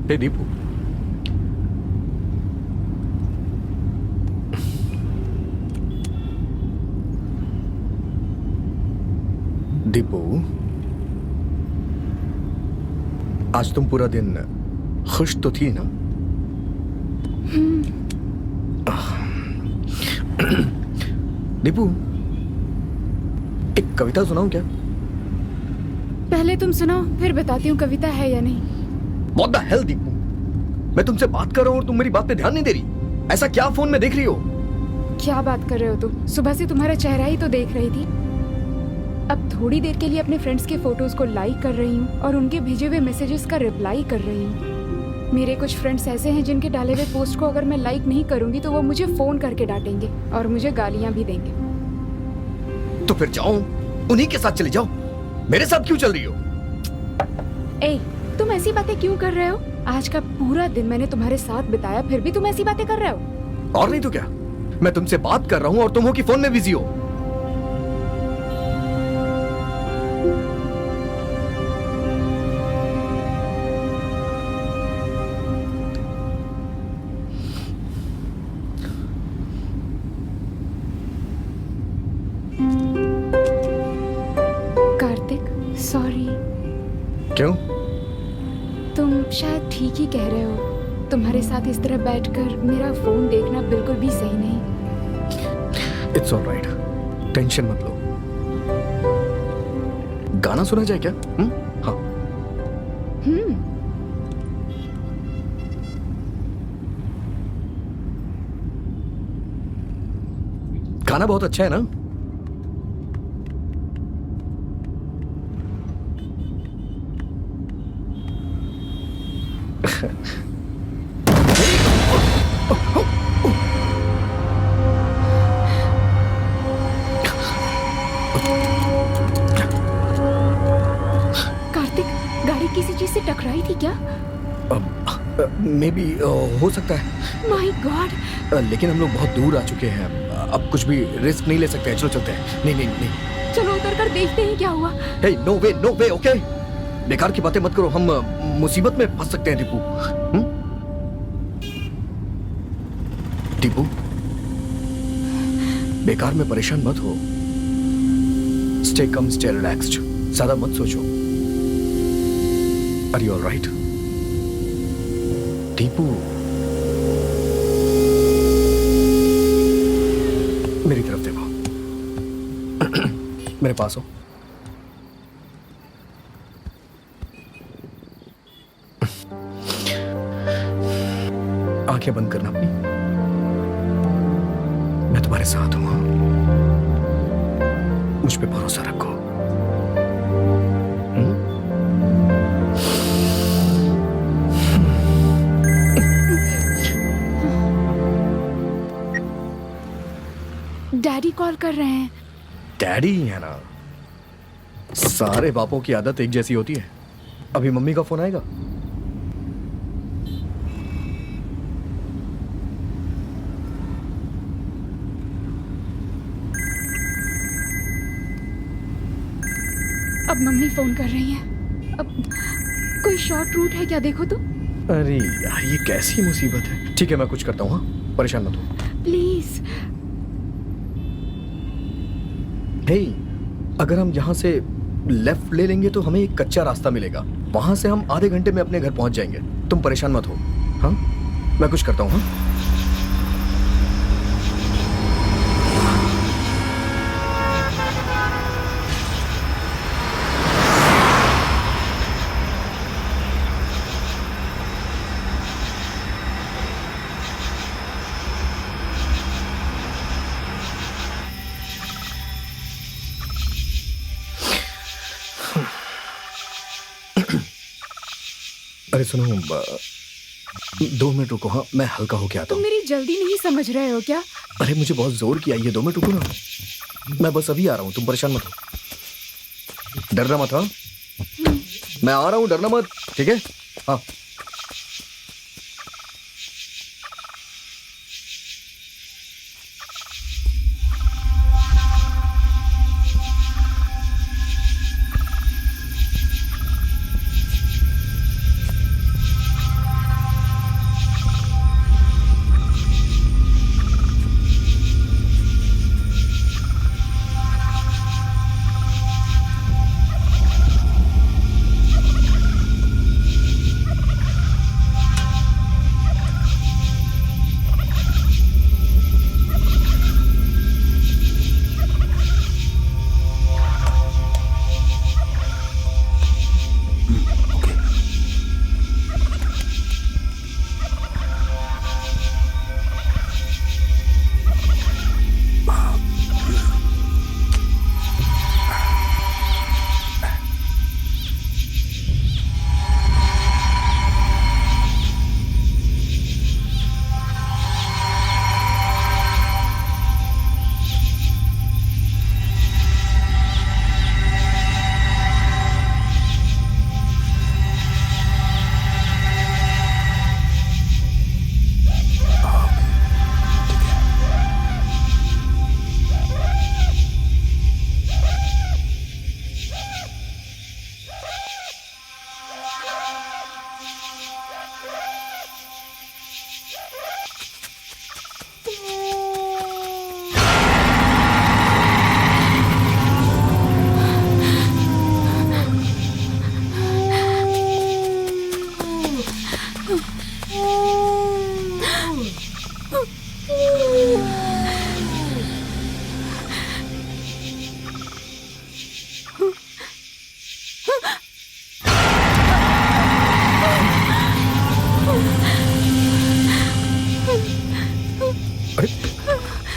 हे दीपू, दीपू, आज तुम पूरा दिन खुश तो थी ना? दीपू, एक कविता सुनाऊं क्या? पहले तुम सुनाओ, फिर बताती हूँ कविता है या नहीं। What the hell, Deepu? मैं तुमसे बात कर रहा हूँ और तुम मेरी बात पे ध्यान नहीं दे रही। ऐसा क्या फोन में देख रही हो? क्या बात कर रहे हो तुम? सुबह से तुम्हारा चेहरा ही तो देख रही थी। अब थोड़ी देर के लिए अपने फ्रेंड्स के फोटोज को लाइक कर रही हूँ और उनके भेजे हुए मैसेजेस का रिप्लाई कर रही हूँ। मेरे कुछ फ्रेंड्स ऐसे हैं जिनके डाले हुए पोस्ट को अगर मैं लाइक नहीं करूंगी तो वो मुझे फोन करके डांटेंगे और मुझे गालियां भी देंगे। तो फिर जाओ, उन्हीं के साथ चले जाओ। मेरे साथ क्यों चल रही हो? ए, तुम ऐसी बातें क्यों कर रहे हो? आज का पूरा दिन मैंने तुम्हारे साथ बिताया, फिर भी तुम ऐसी बातें कर रहे हो। और नहीं तो क्या, मैं तुमसे बात कर रहा हूँ और तुम हो कि फोन में बिजी हो। सॉरी। क्यों? तुम शायद ठीक ही कह रहे हो। तुम्हारे साथ इस तरह बैठकर मेरा फोन देखना बिल्कुल भी सही नहीं। इट्स ऑल राइट, टेंशन मत लो। गाना सुना जाए क्या? हाँ। गाना बहुत अच्छा है ना? कार्तिक, गाड़ी किसी चीज से टकराई थी क्या? मे बी हो सकता है। My God. लेकिन हम लोग बहुत दूर आ चुके हैं, अब कुछ भी रिस्क नहीं ले सकते हैं। चलो चलते हैं। नहीं नहीं नहीं, चलो उतर कर देखते हैं क्या हुआ। हे, नो वे, ओके? बेकार की बातें मत करो, हम मुसीबत में फंस सकते हैं। दीपू, बेकार में परेशान मत हो। स्टे कम, स्टे रिलैक्स्ड, ज्यादा मत सोचो। Are you alright? दीपू, मेरी तरफ देखो। मेरे पास हो। आंखें बंद करना अपनी। मैं तुम्हारे साथ हूं। मुझ पे भरोसा रखो। डैडी कॉल कर रहे हैं। डैडी है ना? सारे बापों की आदत एक जैसी होती है। अभी मम्मी का फोन आएगा। अब मम्मी फोन कर रही हैं। अब कोई शॉर्ट रूट है क्या, देखो तो। अरे यार, ये कैसी मुसीबत है। ठीक है, मैं कुछ करता हूँ। हाँ, परेशान मत हो प्लीज। हे, अगर हम यहाँ से लेफ्ट ले लेंगे तो हमें एक कच्चा रास्ता मिलेगा। वहां से हम आधे घंटे में अपने घर पहुंच जाएंगे। तुम परेशान मत हो। हाँ, मैं कुछ करता हूँ। हाँ, अरे सुनो, 2 मिनट रुको। हाँ, मैं हल्का होके आता तुम हूँ। मेरी जल्दी नहीं समझ रहे हो क्या? अरे मुझे बहुत जोर की आई है। 2 मिनट रुको ना, मैं बस अभी आ रहा हूँ। तुम परेशान मत हो, डरना मत। हाँ, मैं आ रहा हूँ, डरना मत। ठीक है? हाँ।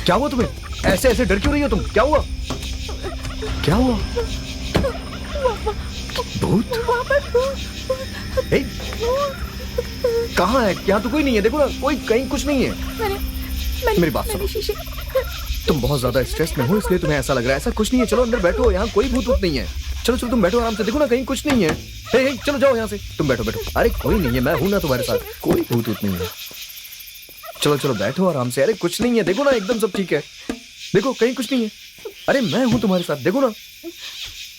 क्या हुआ तुम्हें? ऐसे ऐसे डर क्यों रही हो तुम? क्या हुआ? क्या हुआ? भूत? ए, कहाँ है? यहाँ तो कोई नहीं है, देखो ना, कोई कहीं कुछ नहीं है। मेरी बात सुनो, तुम बहुत ज्यादा स्ट्रेस में हो इसलिए तुम्हें ऐसा लग रहा है। ऐसा कुछ नहीं है, चलो अंदर बैठो, यहाँ कोई भूत नहीं है। चलो चलो तुम बैठो आराम से, देखो ना कहीं कुछ नहीं है। हे, चलो जाओ यहाँ से, तुम बैठो बैठो। अरे कोई नहीं है, मैं हूं ना तुम्हारे साथ, कोई भूत नहीं है। चलो चलो बैठो आराम से। अरे कुछ नहीं है, देखो ना एकदम सब ठीक है, देखो कहीं कुछ नहीं है। अरे मैं हूं तुम्हारे साथ, देखो ना।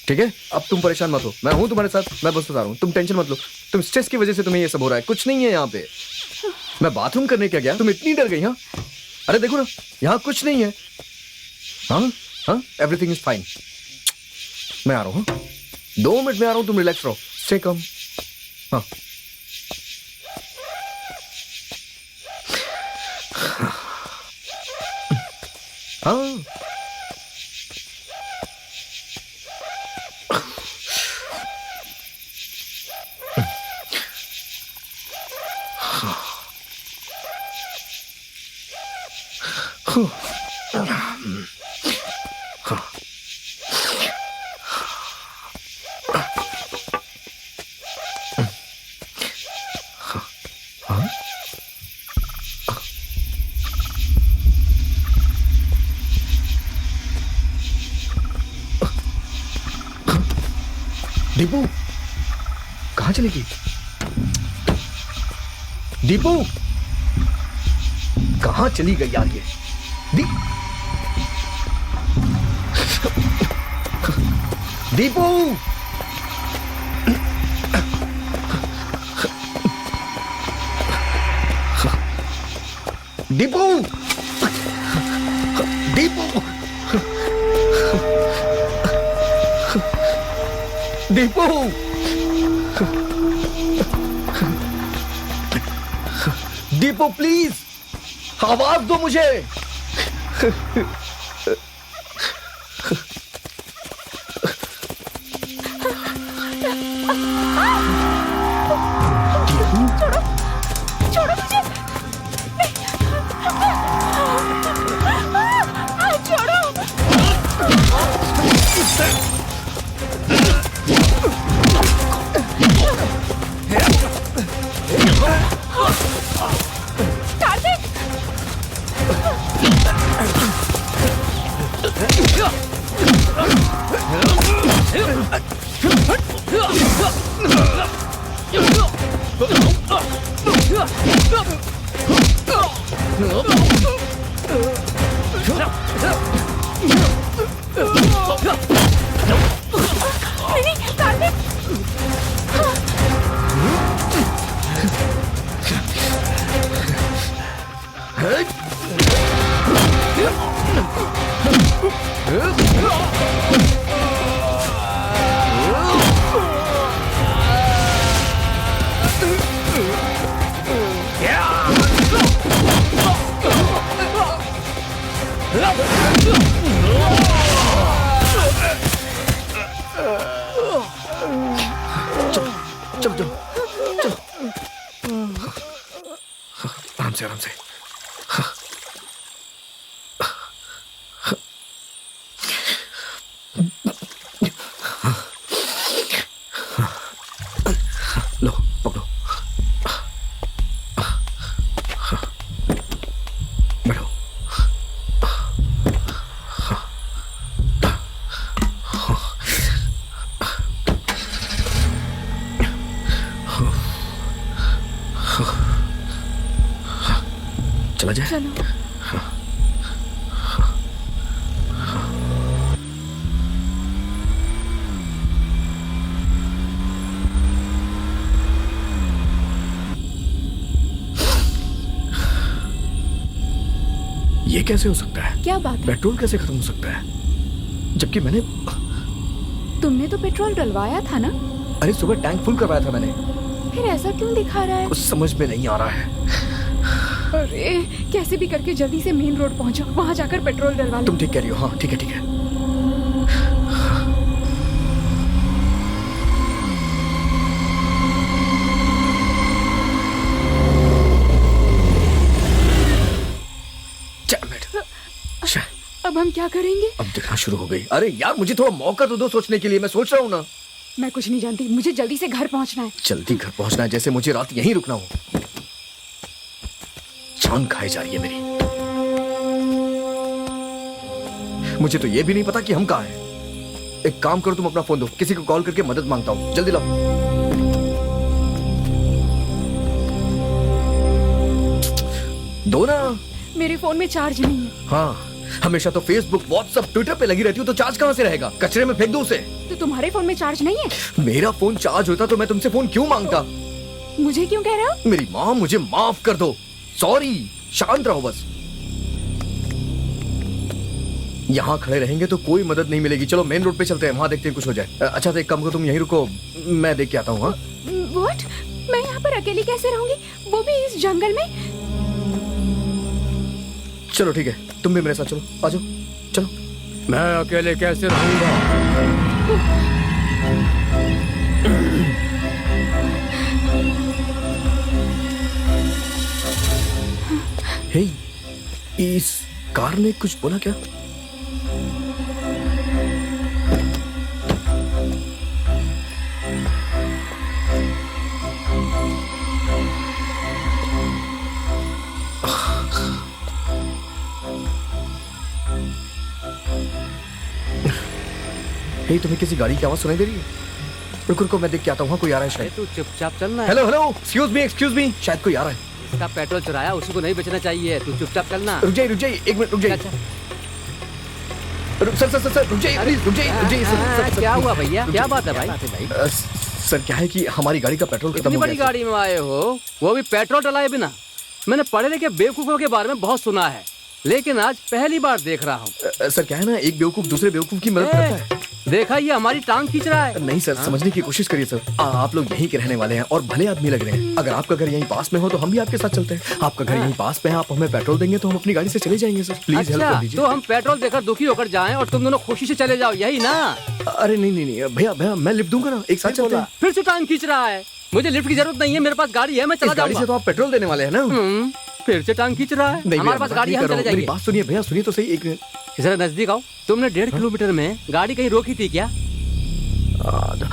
ठीक है, अब तुम परेशान मत हो, मैं हूं तुम्हारे साथ, मैं बस बता रहा हूँ, तुम टेंशन मत लो। तुम स्ट्रेस की वजह से तुम्हें ये सब हो रहा है, कुछ नहीं है यहाँ पे। मैं बाथरूम करने क्या गया, तुम इतनी डर गई? हाँ, अरे देखो ना यहाँ कुछ नहीं है। हाँ हाँ, एवरीथिंग इज फाइन। मैं आ रहा हूँ, 2 मिनट में आ रहा हूँ, तुम रिलैक्स रहो, स्टे कम। हाँ हाँ दीपू कहाँ चली गई? दीपू कहाँ चली गई यार ये? दीपू दीपू दीपू दीपू दीपू प्लीज आवाज दो मुझे। छोड़ो मुझे, छोड़ो। कार्तिक, नहीं कार्तिक। चलो चलो चलो, आराम से आराम से। लो पकड़ो, बैठो। चला जाए? चलो। ये कैसे हो सकता है? क्या बात है? पेट्रोल कैसे खत्म हो सकता है जबकि मैंने तुमने तो पेट्रोल डलवाया था ना? अरे सुबह टैंक फुल करवाया था मैंने। फिर ऐसा क्यों दिखा रहा है? कुछ समझ में नहीं आ रहा है। अरे कैसे भी करके जल्दी से मेन रोड पहुंचो, वहां जाकर पेट्रोल डलवा लो। तुम ठीक कह रही हो, हाँ ठीक है ठीक है। अब हम क्या करेंगे? अब दिखना शुरू हो गई। अरे यार मुझे थोड़ा मौका तो दो सोचने के लिए, मैं सोच रहा हूँ ना। मैं कुछ नहीं जानती, मुझे जल्दी से घर पहुंचना है। जल्दी घर पहुंचना है जैसे मुझे रात यहीं रुकना हो। जान खाई जा रही है मेरी। मुझे तो ये भी नहीं पता कि हम कहाँ हैं। एक काम करो, तुम अपना फोन दो, किसी को कॉल करके मदद मांगता हूँ। जल्दी लाओ। दो ना। मेरे फोन में चार्ज नहीं है। हाँ, हमेशा तो फेसबुक, व्हाट्सएप, ट्विटर पे लगी रहती हूँ, तो चार्ज कहाँ से रहेगा? कचरे में फेंक दो उसे। तो तुम्हारे फोन में चार्ज नहीं है? मेरा फोन चार्ज होता तो मैं तुमसे फोन क्यों मांगता? मुझे क्यों कह रहे हो? मेरी माँ, मुझे माफ कर दो। सॉरी, शांत रहो बस। यहाँ खड़े रहेंगे तो कोई मदद नहीं मिलेगी। चलो मेन रोड पे चलते हैं, वहाँ देखते हैं कुछ हो जाए। अच्छा तो एक काम करो, तुम यहीं रुको, मैं देख के आता हूँ। हाँ व्हाट? मैं यहाँ पर अकेली कैसे रहूंगी, वो भी इस जंगल में? चलो ठीक है, तुम भी मेरे साथ चलो, आ जाओ, चलो। मैं अकेले कैसे रहूंगा? हे, इस कार ने कुछ बोला क्या? हे, तुम्हें किसी गाड़ी की आवाज सुनाई दे रही है? रुको रुको, मैं देख के आता हूँ, कोई आ रहा है शायद। तू चुपचाप चलना है। हेलो हेलो, एक्सक्यूज मी, शायद कोई आ रहा है। इसका पेट्रोल चुराया, उसी को नहीं बचना चाहिए। तू चुपचाप चलना। रुक जाइए, एक मिनट रुक जाइए। अच्छा। सर रुक जाइए प्लीज, रुक जाइए सर। क्या हुआ भैया, क्या बात है भाई? सर क्या है कि हमारी गाड़ी का पेट्रोल खत्म इतनी हो बड़ी गया। गाड़ी में आए हो, वो भी पेट्रोल डलाए बिना? मैंने पढ़े लिखे बेवकूफों के बारे में बहुत सुना है, लेकिन आज पहली बार देख रहा हूँ। सर क्या है ना, एक बेवकूफ दूसरे बेवकूफ की मदद करता है। देखा, ये हमारी टांग खींच रहा है। नहीं सर, समझने की कोशिश करिए सर। आप लोग यहीं के रहने वाले हैं और भले आदमी लग रहे हैं। अगर आपका घर यहीं पास में हो तो हम भी आपके साथ चलते हैं। आपका घर यहीं पास में है, आप हमें पेट्रोल देंगे तो हम अपनी गाड़ी से चले जाएंगे सर। प्लीज हेल्प कर अच्छा, दीजिए। तो हम पेट्रोल देकर दुखी होकर जाएं और तुम दोनों खुशी से चले जाओ, यही ना? अरे नहीं भैया मैं लिफ्ट दूंगा ना, एक साथ चलते हैं। फिर से टांग खींच रहा है। मुझे लिफ्ट की जरूरत नहीं है, मेरे पास गाड़ी है, मैं चला इस गाड़ी से जाऊंगा। तो आप पेट्रोल देने वाले हैं ना? फिर से टांग खींच रहा है। नहीं हमारे पास गाड़ी है, हम चले मेरी जाएंगे। बात सुनिए भैया, सुनिए तो सही एक मिनट। जरा नजदीक आओ। तुमने 1.5 किलोमीटर में गाड़ी कहीं रोकी थी क्या?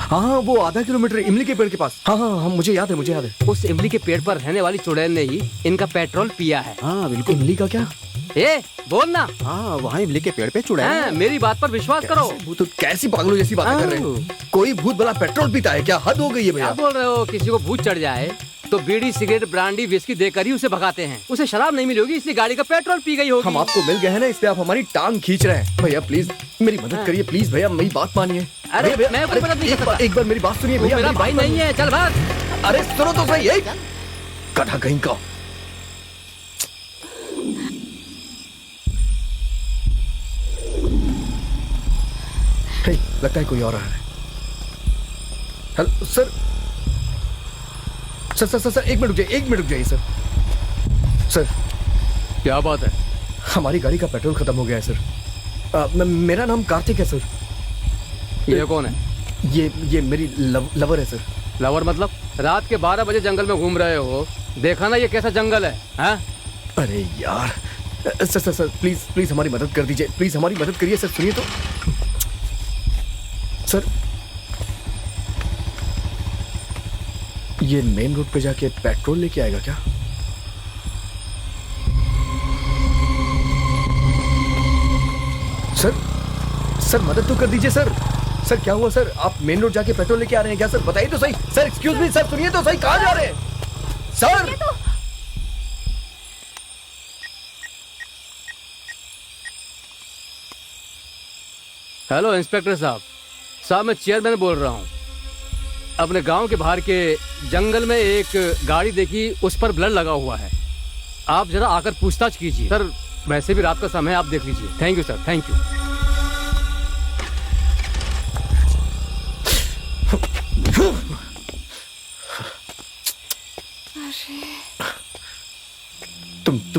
हाँ, वो आधा किलोमीटर इमली के पेड़ के पास। हाँ, मुझे याद है। उस इमली के पेड़ पर रहने वाली चुड़ैल ने ही इनका पेट्रोल पिया है। हाँ बिल्कुल। इमली का क्या? ए, बोलना। हाँ, वहाँ इमली के पेड़ पे चुड़ैल है। मेरी बात पर विश्वास करो। वो तो कैसी पागलों जैसी बातें कर रहे हैं। कोई भूत भला पेट्रोल पीता है क्या? हद हो गई है क्या भैया। बोल रहे हो? किसी को भूत चढ़ जाए तो बीड़ी, सिगरेट, ब्रांडी, विस्की देकर ही उसे भगाते हैं। उसे शराब नहीं मिली होगी, इसलिए गाड़ी का पेट्रोल पी गई होगी। हम आपको मिल गए हैं ना, इसलिए आप हमारी टांग खींच रहे हैं। भैया प्लीज मेरी मदद करिए, प्लीज भैया, मेरी बात मानिए। अरे भैया, मैं कोई मदद नहीं कर सकता। एक बार मेरी बात सुनिए तू भैया। मेरा मेरी भाई बात नहीं है, चल भाग। मानिए। अरे सुनो तो सही, एक गधा कहीं का। हे, लगता है कोई और आ रहा है। हेलो सर, सर एक मिनट रुक जाइए सर। क्या बात है? हमारी गाड़ी का पेट्रोल खत्म हो गया है सर। मेरा नाम कार्तिक है सर। ये कौन है? ये मेरी लवर है सर। लवर मतलब? रात के 12 बजे जंगल में घूम रहे हो, देखा ना ये कैसा जंगल है? हाँ? अरे यार सर प्लीज हमारी मदद कर दीजिए, प्लीज हमारी मदद करिए सर। सुनिए तो सर, ये मेन रोड पे जाके पेट्रोल लेके आएगा क्या? सर मदद तो कर दीजिए सर। सर क्या हुआ सर? आप मेन रोड जाके पेट्रोल लेके आ रहे हैं क्या सर? बताइए तो सही सर। एक्सक्यूज मी सर, सुनिए तो सही, कहाँ जा रहे हैं सर? हेलो इंस्पेक्टर साहब, मैं चेयरमैन बोल रहा हूँ। अपने गांव के बाहर के जंगल में एक गाड़ी देखी, उस पर ब्लड लगा हुआ है। आप जरा आकर पूछताछ कीजिए सर। वैसे भी रात का समय है, आप देख लीजिए। Thank you sir, thank you.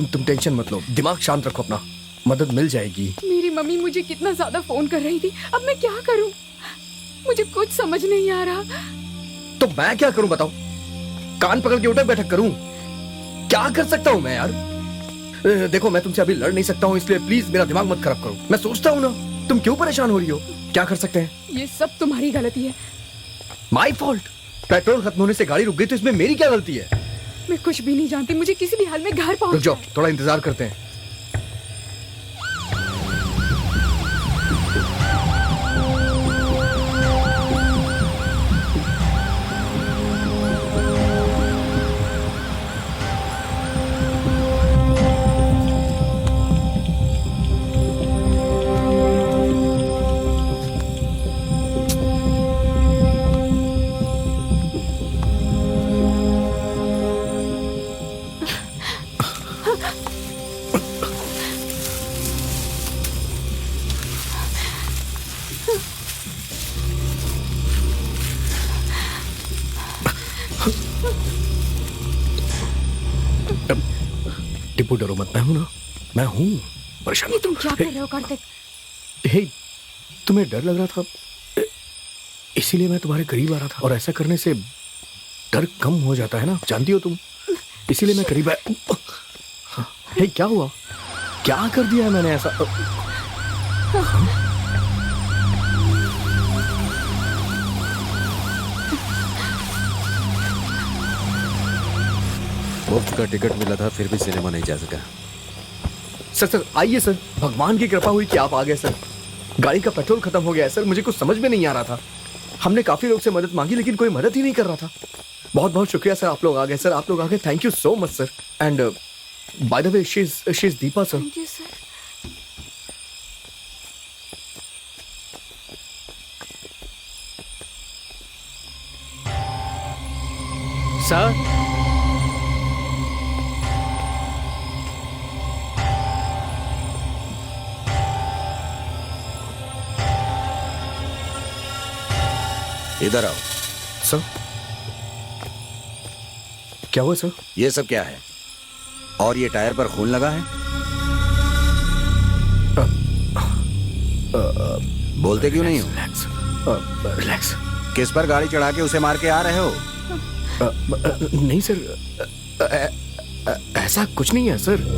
तुम टेंशन मत लो, दिमाग शांत रखो अपना, मदद मिल जाएगी। मेरी मम्मी मुझे कितना ज्यादा फोन कर रही थी, अब मैं क्या करूं? मुझे कुछ समझ नहीं आ रहा। तो मैं क्या करूं बताओ? कान पकड़ के उठक बैठक करूं? क्या कर सकता हूं मैं यार? देखो मैं तुमसे अभी लड़ नहीं सकता हूँ, इसलिए प्लीज मेरा दिमाग मत खराब करो। मैं सोचता हूँ ना, तुम क्यों परेशान हो रही हो? क्या कर सकते हैं? ये सब तुम्हारी गलती है। My fault? पेट्रोल खत्म होने से गाड़ी रुक गई तो इसमें मेरी क्या गलती है? मैं कुछ भी नहीं जानती, मुझे किसी भी हाल में घर रुक पहुंच जाओ, थोड़ा इंतजार करते हैं। टिप्पू डरो मत, मैं हूं ना, मैं हूं। परेशान ये तुम क्या कर रहे हो कार्तिक? हे, तुम्हें डर लग रहा था इसीलिए मैं तुम्हारे करीब आ रहा था, और ऐसा करने से डर कम हो जाता है ना, जानती हो तुम, इसीलिए मैं करीब आया। हे, क्या हुआ? क्या कर दिया है मैंने ऐसा? मुफ्त का टिकट मिला था फिर भी सिनेमा नहीं जा सका। सर आइए सर, भगवान की कृपा हुई कि आप आ गए सर। गाड़ी का पेट्रोल खत्म हो गया है सर, मुझे कुछ समझ में नहीं आ रहा था। हमने काफी लोग से मदद मांगी लेकिन कोई मदद ही नहीं कर रहा था। बहुत बहुत शुक्रिया सर, आप लोग आ गए सर, आप लोग आ गए, thank you so much sir. And by the way she is Deepa sir. Thank you sir. Sir, इधर आओ। सर क्या हुआ सर? ये सब क्या है? और ये टायर पर खून लगा है? बोलते क्यों नहीं हो? Relax, relax. किस पर गाड़ी चढ़ा के उसे मार के आ रहे हो? नहीं सर, ऐसा कुछ नहीं है सर।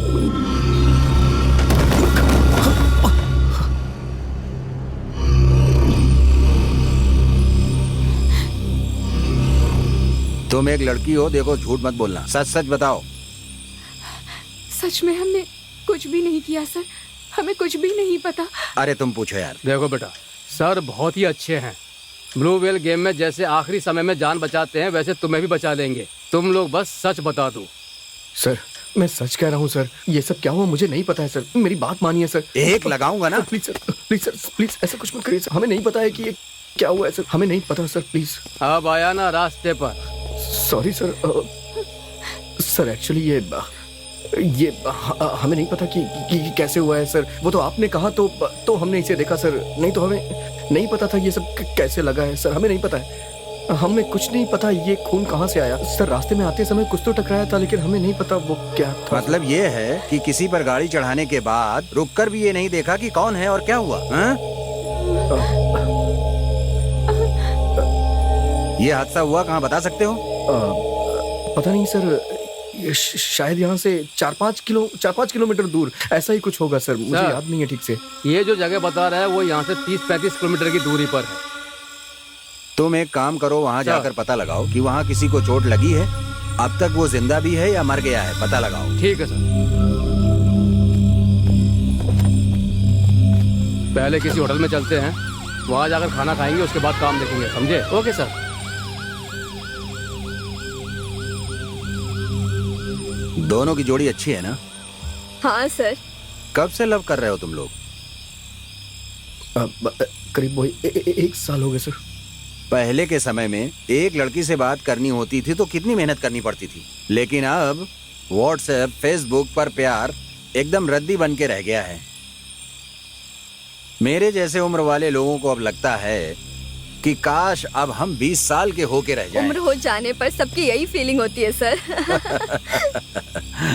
तुम एक लड़की हो, देखो झूठ मत बोलना, सच सच बताओ। सच में हमने कुछ भी नहीं किया सर, हमें कुछ भी नहीं पता। अरे तुम पूछो यार। देखो बेटा, सर बहुत ही अच्छे हैं। ब्लू व्हेल गेम में जैसे आखिरी समय में जान बचाते हैं वैसे तुम्हें भी बचा लेंगे। तुम लोग बस सच बता दो। सर मैं सच कह रहा हूँ सर, ये सब क्या हुआ मुझे नहीं पता है सर, मेरी बात मानिए सर। एक लगाऊंगा ना। Please sir, please sir, please ऐसा कुछ मत करिए सर, हमें नहीं पता है कि ये क्या हुआ है सर, हमें नहीं पता सर, प्लीज। अब आया ना रास्ते पर। सॉरी सर, सर एक्चुअली ये हमें नहीं पता कि कैसे हुआ है सर। वो तो आपने कहा तो हमने इसे देखा सर, नहीं तो हमें नहीं पता था ये सब कैसे लगा है सर, हमें नहीं पता है, हमें कुछ नहीं पता ये खून कहाँ से आया सर। रास्ते में आते समय कुछ तो टकराया था लेकिन हमें नहीं पता वो क्या था। मतलब ये है कि किसी पर गाड़ी चढ़ाने के बाद रुककर भी ये नहीं देखा कि कौन है और क्या हुआ? ये हादसा हुआ कहाँ, बता सकते हो? पता नहीं सर, शायद यहाँ से 4-5 किलोमीटर दूर, ऐसा ही कुछ होगा सर, मुझे याद नहीं है ठीक से। ये जो जगह बता रहा है वो यहाँ से 30-35 किलोमीटर की दूरी पर है। तुम एक काम करो, वहाँ जाकर पता लगाओ कि वहाँ किसी को चोट लगी है, अब तक वो जिंदा भी है या मर गया है, पता लगाओ। ठीक है सर। पहले किसी होटल में चलते हैं, वहाँ जाकर खाना खाएंगे, उसके बाद काम देखेंगे, समझे? Okay sir. दोनों की जोड़ी अच्छी है ना? हाँ सर। कब से लव कर रहे हो तुम लोग? करीब वही 1 साल हो गए सर। पहले के समय में एक लड़की से बात करनी होती थी तो कितनी मेहनत करनी पड़ती थी, लेकिन अब व्हाट्सएप, फेसबुक पर प्यार एकदम रद्दी बन के रह गया है। मेरे जैसे उम्र वाले लोगों को अब लगता है कि काश अब हम 20 साल के होके रह जाएं। उम्र हो जाने पर सबकी यही फीलिंग होती है सर।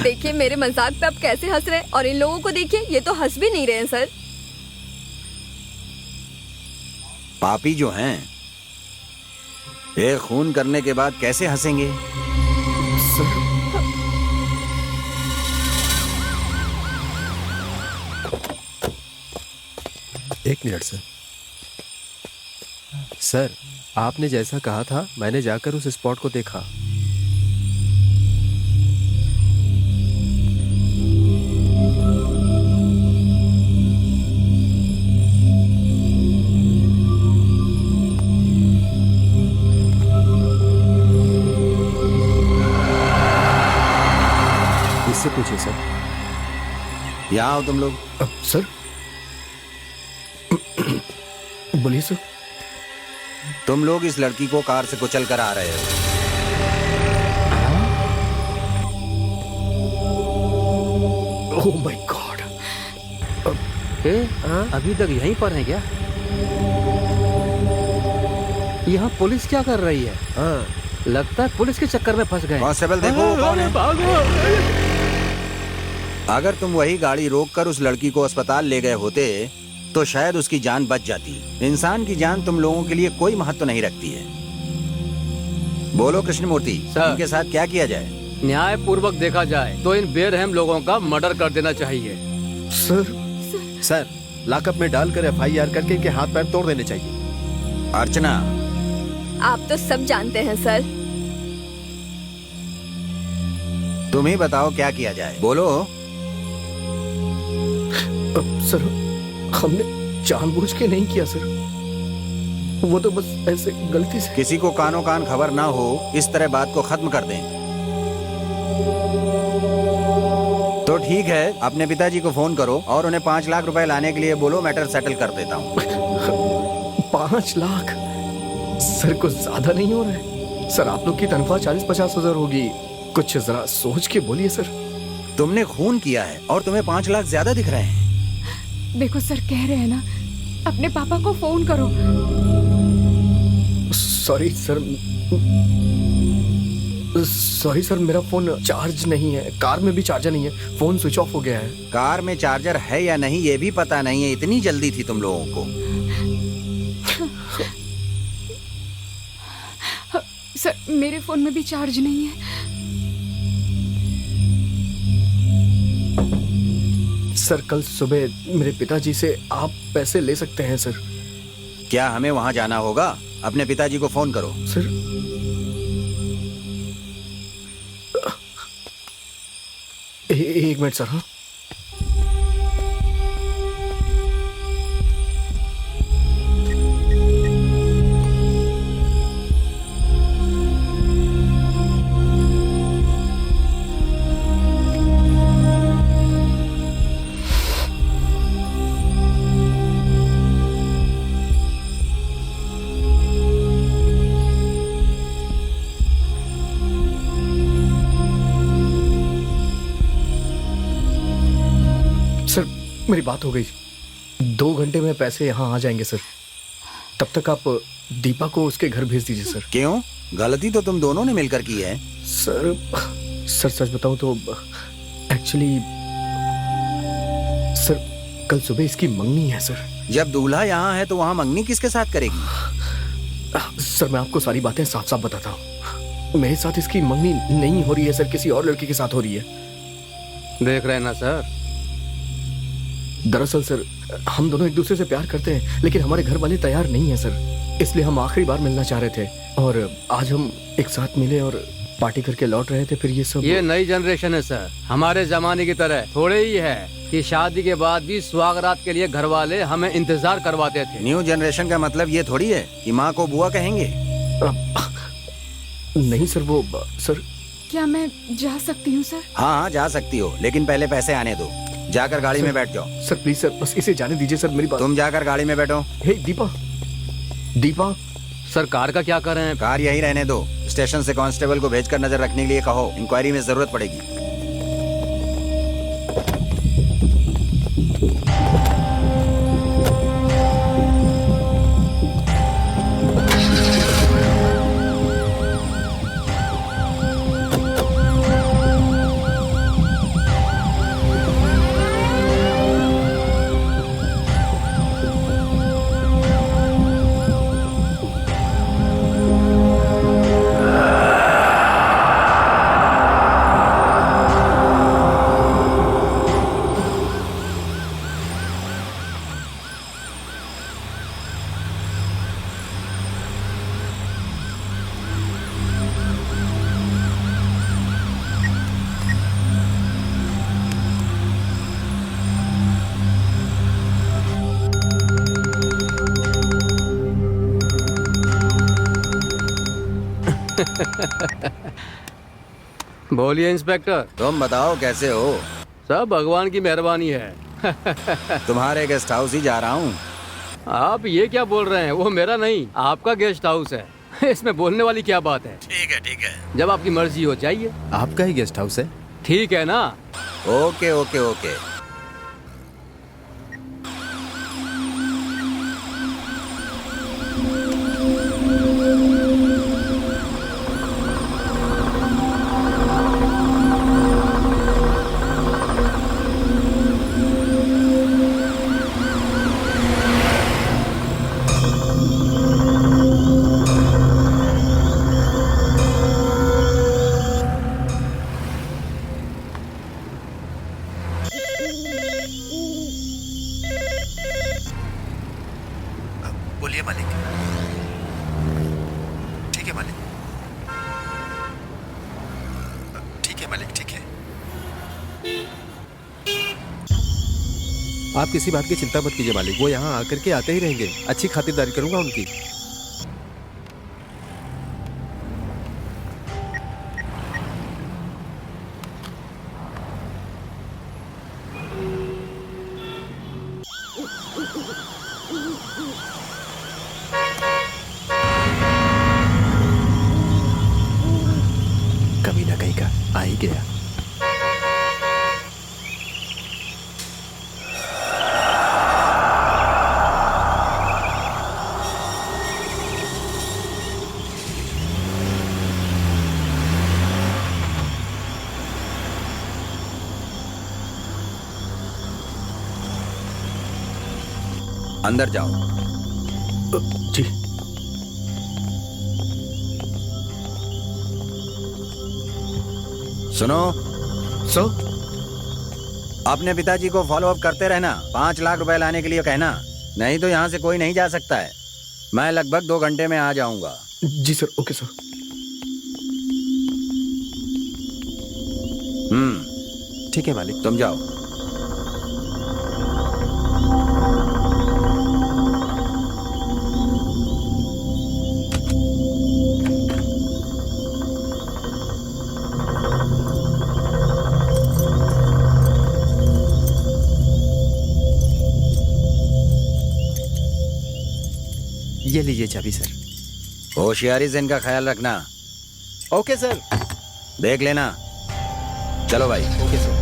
देखिए मेरे मजाक पे आप कैसे हंस रहे हैं, और इन लोगों को देखिए, ये तो हंस भी नहीं रहे हैं सर। पापी जो हैं, ये खून करने के बाद कैसे हंसेंगे? सर एक मिनट सर। सर, आपने जैसा कहा था मैंने जाकर उस स्पॉट को देखा। इससे पूछिए सर। यहाँ आओ तुम लोग। सर बोलिए सर। तुम लोग इस लड़की को कार से कुचल कर आ रहे हो। Oh my God. अभी तक यहीं पर है क्या? यहाँ पुलिस क्या कर रही है? लगता है पुलिस के चक्कर में फंस गए। कांस्टेबल देखो वो कौन है। भागो। अगर तुम वही गाड़ी रोककर उस लड़की को अस्पताल ले गए होते तो शायद उसकी जान बच जाती। इंसान की जान तुम लोगों के लिए कोई महत्व नहीं रखती है। बोलो कृष्णमूर्ति, सर। इनके साथ क्या किया जाए? न्याय पूर्वक देखा जाए तो इन बेरहम लोगों का मर्डर कर देना चाहिए। सर, लॉकअप में डालकर एफआईआर करके इनके हाथ पैर तोड़ देने चाहिए। अर्चना, आप तो सब जानते हैं सर। तुम ही बताओ क्या किया जाए, बोलो। सर हमने जानबूझ के नहीं किया सर, वो तो बस ऐसे गलती से। किसी को कानो कान खबर ना हो इस तरह बात को खत्म कर दें। तो ठीक है, अपने पिताजी को फोन करो और उन्हें 5 लाख रुपए लाने के लिए बोलो, मैटर सेटल कर देता हूँ। 5 लाख सर कुछ ज्यादा नहीं हो रहा है? सर आप लोग की तनख्वाह 40-50 हजार होगी, कुछ जरा सोच के बोलिए सर। तुमने खून किया है और तुम्हें 5 लाख ज्यादा दिख रहे हैं। देखो सर, कह रहे हैं ना, अपने पापा को फोन करो। सॉरी सर, मेरा फोन चार्ज नहीं है, कार में भी चार्जर नहीं है, फोन स्विच ऑफ हो गया है। कार में चार्जर है या नहीं ये भी पता नहीं है, इतनी जल्दी थी तुम लोगों को। सर मेरे फोन में भी चार्ज नहीं है। सर कल सुबह मेरे पिताजी से आप पैसे ले सकते हैं सर। क्या हमें वहां जाना होगा? अपने पिताजी को फोन करो। सर एक मिनट सर। हाँ मेरी बात हो गई, 2 घंटे में पैसे यहाँ आ जाएंगे सर। तब तक आप दीपा को उसके घर भेज दीजिए सर। क्यों? गलती तो तुम दोनों ने मिलकर की है। सर सच बताऊं तो एक्चुअली सर कल सुबह इसकी मंगनी है सर। जब दूल्हा यहाँ है तो वहाँ मंगनी किसके साथ करेगी? सर मैं आपको सारी बातें साफ साफ बताता हूँ, मेरे साथ इसकी मंगनी नहीं हो रही है सर, किसी और लड़की के साथ हो रही है। देख रहे हैं ना सर। दरअसल सर हम दोनों एक दूसरे से प्यार करते हैं, लेकिन हमारे घर वाले तैयार नहीं है सर, इसलिए हम आखिरी बार मिलना चाह रहे थे और आज हम एक साथ मिले और पार्टी करके लौट रहे थे। फिर ये सब, ये नई जनरेशन है सर, हमारे जमाने की तरह थोड़े ही है कि शादी के बाद भी सुहागरात के लिए घर वाले हमें इंतजार करवाते थे। न्यू जनरेशन का मतलब ये थोड़ी है कि माँ को बुआ कहेंगे। नहीं सर, वो सर। क्या मैं जा सकती हूँ सर? हाँ जा सकती हो, लेकिन पहले पैसे आने दो। जाकर गाड़ी में बैठ जाओ। सर प्लीज सर, बस इसे जाने दीजिए सर, मेरी बात। तुम जाकर गाड़ी में बैठो। हे दीपा सर कार का क्या कर रहे हैं? कार यही रहने दो, स्टेशन से कांस्टेबल को भेजकर नजर रखने के लिए कहो, इंक्वायरी में जरूरत पड़ेगी। बोलिए इंस्पेक्टर। तुम बताओ कैसे हो? सब भगवान की मेहरबानी है। तुम्हारे गेस्ट हाउस ही जा रहा हूँ। आप ये क्या बोल रहे हैं? वो मेरा नहीं, आपका गेस्ट हाउस है। इसमें बोलने वाली क्या बात है? ठीक है ठीक है। जब आपकी मर्जी हो जाइए। आपका ही गेस्ट हाउस है? ठीक है ना? Okay okay okay. बोलिए मालिक। ठीक है मालिक। ठीक है मालिक, ठीक है। आप किसी बात की चिंता मत कीजिए मालिक, वो यहाँ आकर के आते ही रहेंगे। अच्छी खातिरदारी करूंगा उनकी। कमीना कहीं का आ ही गया। अंदर जाओ। जी। सुनो, सर। अपने पिताजी को फॉलो अप करते रहना। 5 लाख रुपए लाने के लिए कहना, नहीं तो यहाँ से कोई नहीं जा सकता है। मैं लगभग 2 घंटे में आ जाऊंगा। जी सर। Okay sir. ठीक है मालिक। तुम जाओ। ये लीजिए चाबी सर। होशियारी से इनका ख्याल रखना। Okay sir. देख लेना। चलो भाई। Okay sir.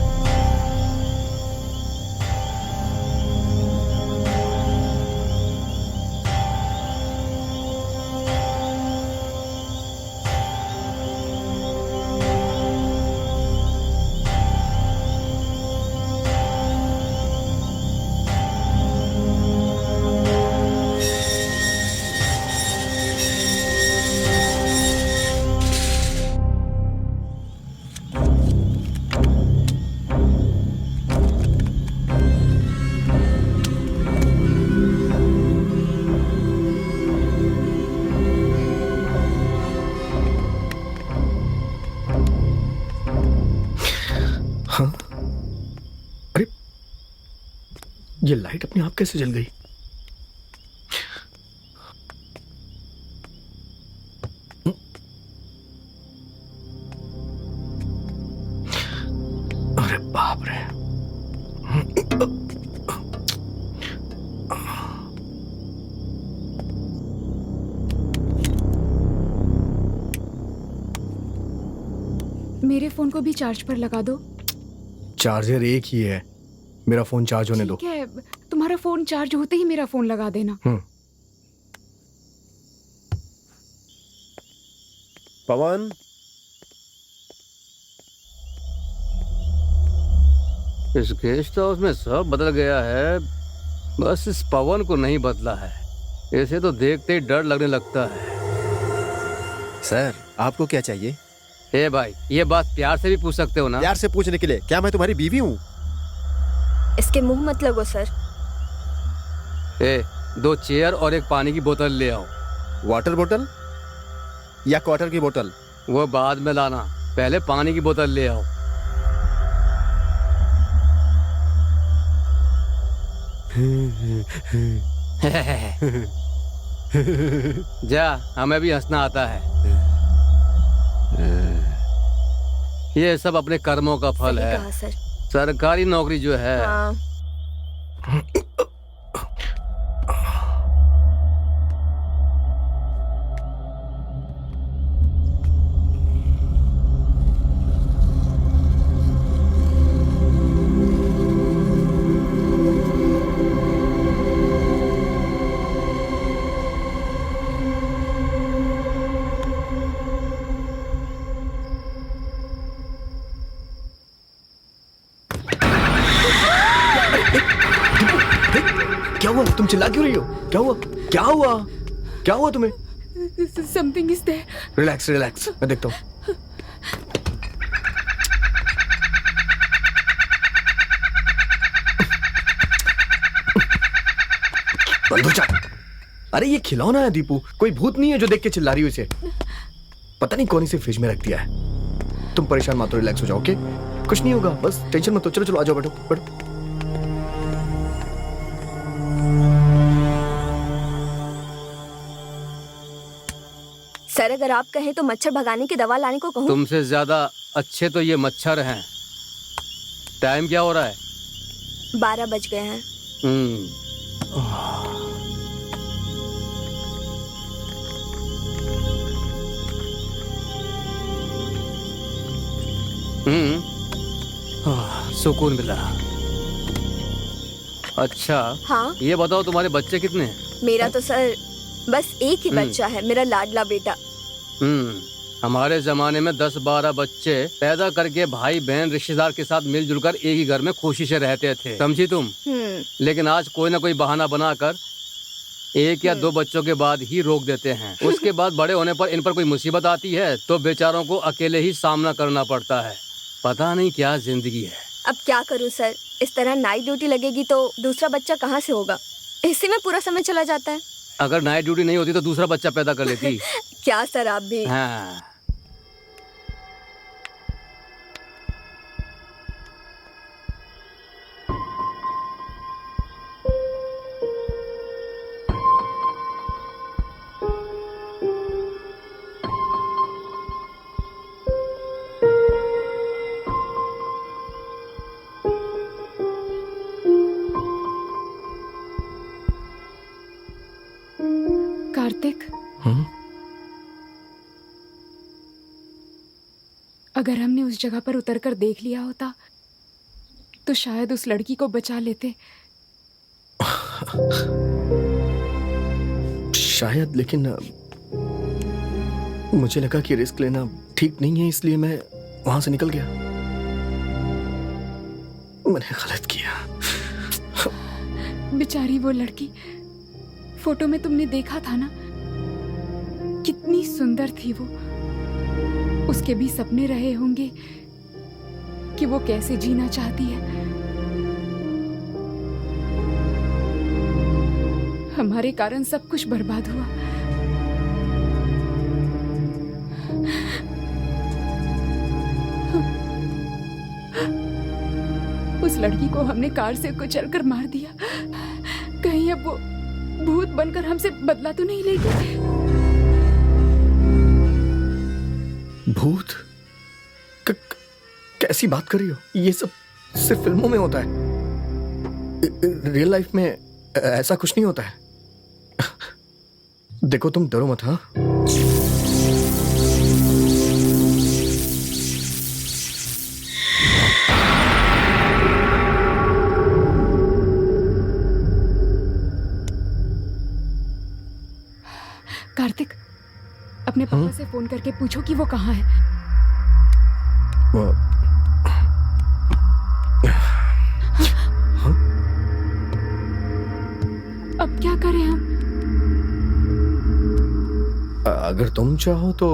हाँ। अरे ये लाइट अपने आप कैसे जल गई? अरे बाप रे। मेरे फोन को भी चार्ज पर लगा दो। चार्जर एक ही है, मेरा फोन चार्ज होने दो। ठीक है, तुम्हारा फोन चार्ज होते ही मेरा फोन लगा देना। पवन। इस गेस्ट हाउस में सब बदल गया है, बस इस पवन को नहीं बदला है। इसे तो देखते ही डर लगने लगता है। सर आपको क्या चाहिए? ए भाई, ये बात प्यार से भी पूछ सकते हो ना? प्यार से पूछने के लिए क्या मैं तुम्हारी बीवी हूँ? इसके मुंह मत लगो सर। 2 चेयर और एक पानी की बोतल ले आओ। वाटर बोतल या क्वार्टर की बोतल? वो बाद में लाना, पहले पानी की बोतल ले आओ। जा, हमें भी हंसना आता है। ये सब अपने कर्मों का फल सही है। कहा सर। सरकारी नौकरी जो है, हाँ। क्या हुआ? तुम चिल्ला क्यों रही हो? क्या हुआ? क्या हुआ? क्या हुआ तुम्हें? Something is there. Relax relax, मैं देखता हूँ। बंद हो जा। अरे ये खिलौना है दीपू, कोई भूत नहीं है जो देख के चिल्ला रही हो इसे। पता नहीं कौन इसे फ्रिज में रख दिया है। तुम परेशान मत हो, रिलैक्स हो जाओ, ओके? कुछ नहीं होगा, बस टेंशन मत लो। चलो चलो आ जाओ, बैठो बैठो। सर अगर आप कहें तो मच्छर भगाने की दवा लाने को कहूँ? तुमसे ज्यादा अच्छे तो ये मच्छर हैं। टाइम क्या हो रहा है? 12 बज गए हैं। सुकून मिला। अच्छा, हाँ ये बताओ तुम्हारे बच्चे कितने हैं? मेरा तो सर बस एक ही बच्चा है, मेरा लाडला बेटा। हमारे जमाने में 10-12 बच्चे पैदा करके भाई बहन रिश्तेदार के साथ मिलजुल कर एक ही घर में खुशी से रहते थे, समझी तुम? लेकिन आज कोई ना कोई बहाना बनाकर 1 या 2 बच्चों के बाद ही रोक देते हैं। उसके बाद बड़े होने पर इन पर कोई मुसीबत आती है तो बेचारों को अकेले ही सामना करना पड़ता है। पता नहीं क्या जिंदगी है। अब क्या करूं सर, इस तरह नाइट ड्यूटी लगेगी तो दूसरा बच्चा कहाँ से होगा? इसी में पूरा समय चला जाता है। अगर नाइट ड्यूटी नहीं होती तो दूसरा बच्चा पैदा कर लेती। क्या सर आप भी। हाँ। कार्तिक, अगर हमने उस जगह पर उतरकर देख लिया होता तो शायद उस लड़की को बचा लेते। शायद, लेकिन मुझे लगा कि रिस्क लेना ठीक नहीं है, इसलिए मैं वहां से निकल गया। मैंने गलत किया। बेचारी वो लड़की, फोटो में तुमने देखा था ना, कितनी सुंदर थी वो। उसके भी सपने रहे होंगे कि वो कैसे जीना चाहती है। हमारे कारण सब कुछ बर्बाद हुआ। उस लड़की को हमने कार से कुचलकर मार दिया। कहीं अब वो भूत बनकर हमसे बदला तो नहीं लेगी? भूत? कैसी बात कर रही हो? ये सब सिर्फ फिल्मों में होता है। रियल लाइफ में ऐसा कुछ नहीं होता है। देखो तुम डरो मत। हाँ, कार्तिक, अपने पापा से फोन करके पूछो कि वो कहाँ है। अब क्या करें हम? अगर तुम चाहो तो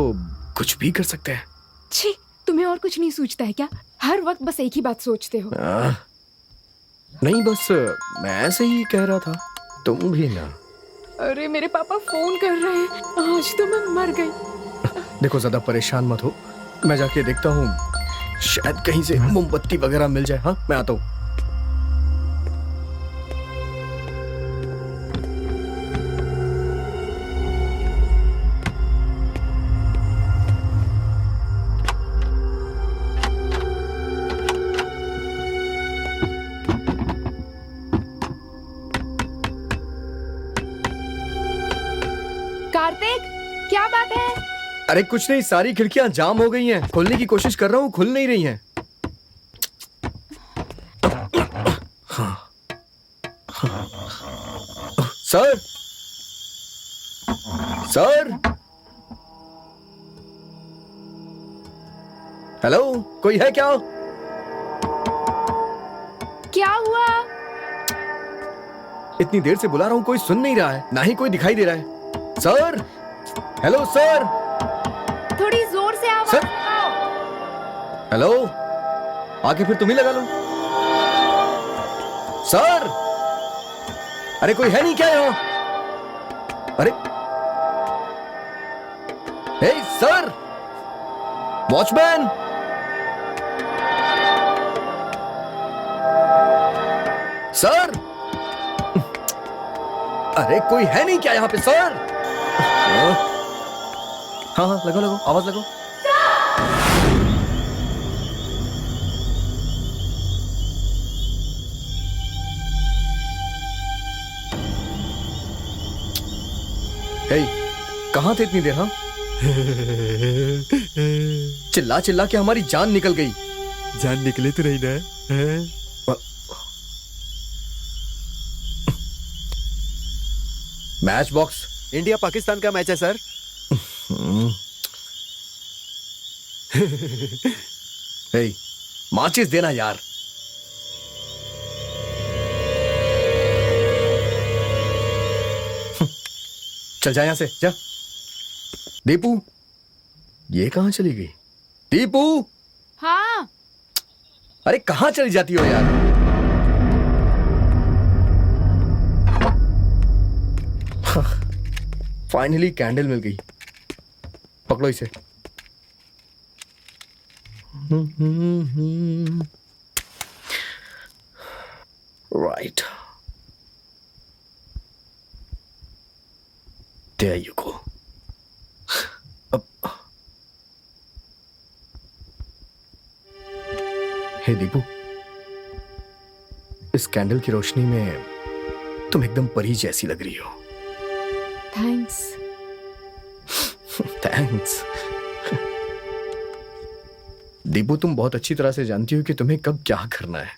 कुछ भी कर सकते हैं। छी, तुम्हें और कुछ नहीं सूझता है क्या? हर वक्त बस एक ही बात सोचते हो। नहीं, बस मैं ऐसे ही कह रहा था, तुम भी ना। अरे मेरे पापा फोन कर रहे हैं, आज तो मैं मर गई। देखो ज्यादा परेशान मत हो, मैं जाके देखता हूँ, शायद कहीं से मोमबत्ती वगैरह मिल जाए। हाँ, मैं आता हूँ। अरे कुछ नहीं, सारी खिड़कियां जाम हो गई हैं। खोलने की कोशिश कर रहा हूँ, खुल नहीं रही हैं। सर, सर, हेलो, कोई है क्या? क्या हुआ? इतनी देर से बुला रहा हूं, कोई सुन नहीं रहा है, ना ही कोई दिखाई दे रहा है। सर, हेलो सर, थोड़ी जोर से आवाज सर। लगाओ। हेलो, आके फिर तुम ही लगा लो। सर, अरे कोई है नहीं क्या यहां? अरे हे सर, वॉचमैन, सर, अरे कोई है नहीं क्या यहां पे सर? हाँ हाँ, लगो लगो, आवाज लगो। हे, कहां थे इतनी देर? हाँ, चिल्ला चिल्ला के हमारी जान निकल गई। जान निकले तो नहीं ना? हैं? Match box. इंडिया पाकिस्तान का मैच है सर। हे, माचिस देना यार। चल जा यहां से, जा। दीपू, ये कहां चली गई? दीपू, हाँ, अरे कहां चली जाती हो यार? फाइनली कैंडल मिल गई, पकड़ो इसे। Right, there you go. अब हे दीपू, इस कैंडल की रोशनी में तुम एकदम परी जैसी लग रही हो। थैंक्स। थैंक्स। दीपू, तुम बहुत अच्छी तरह से जानती हो कि तुम्हें कब क्या करना है।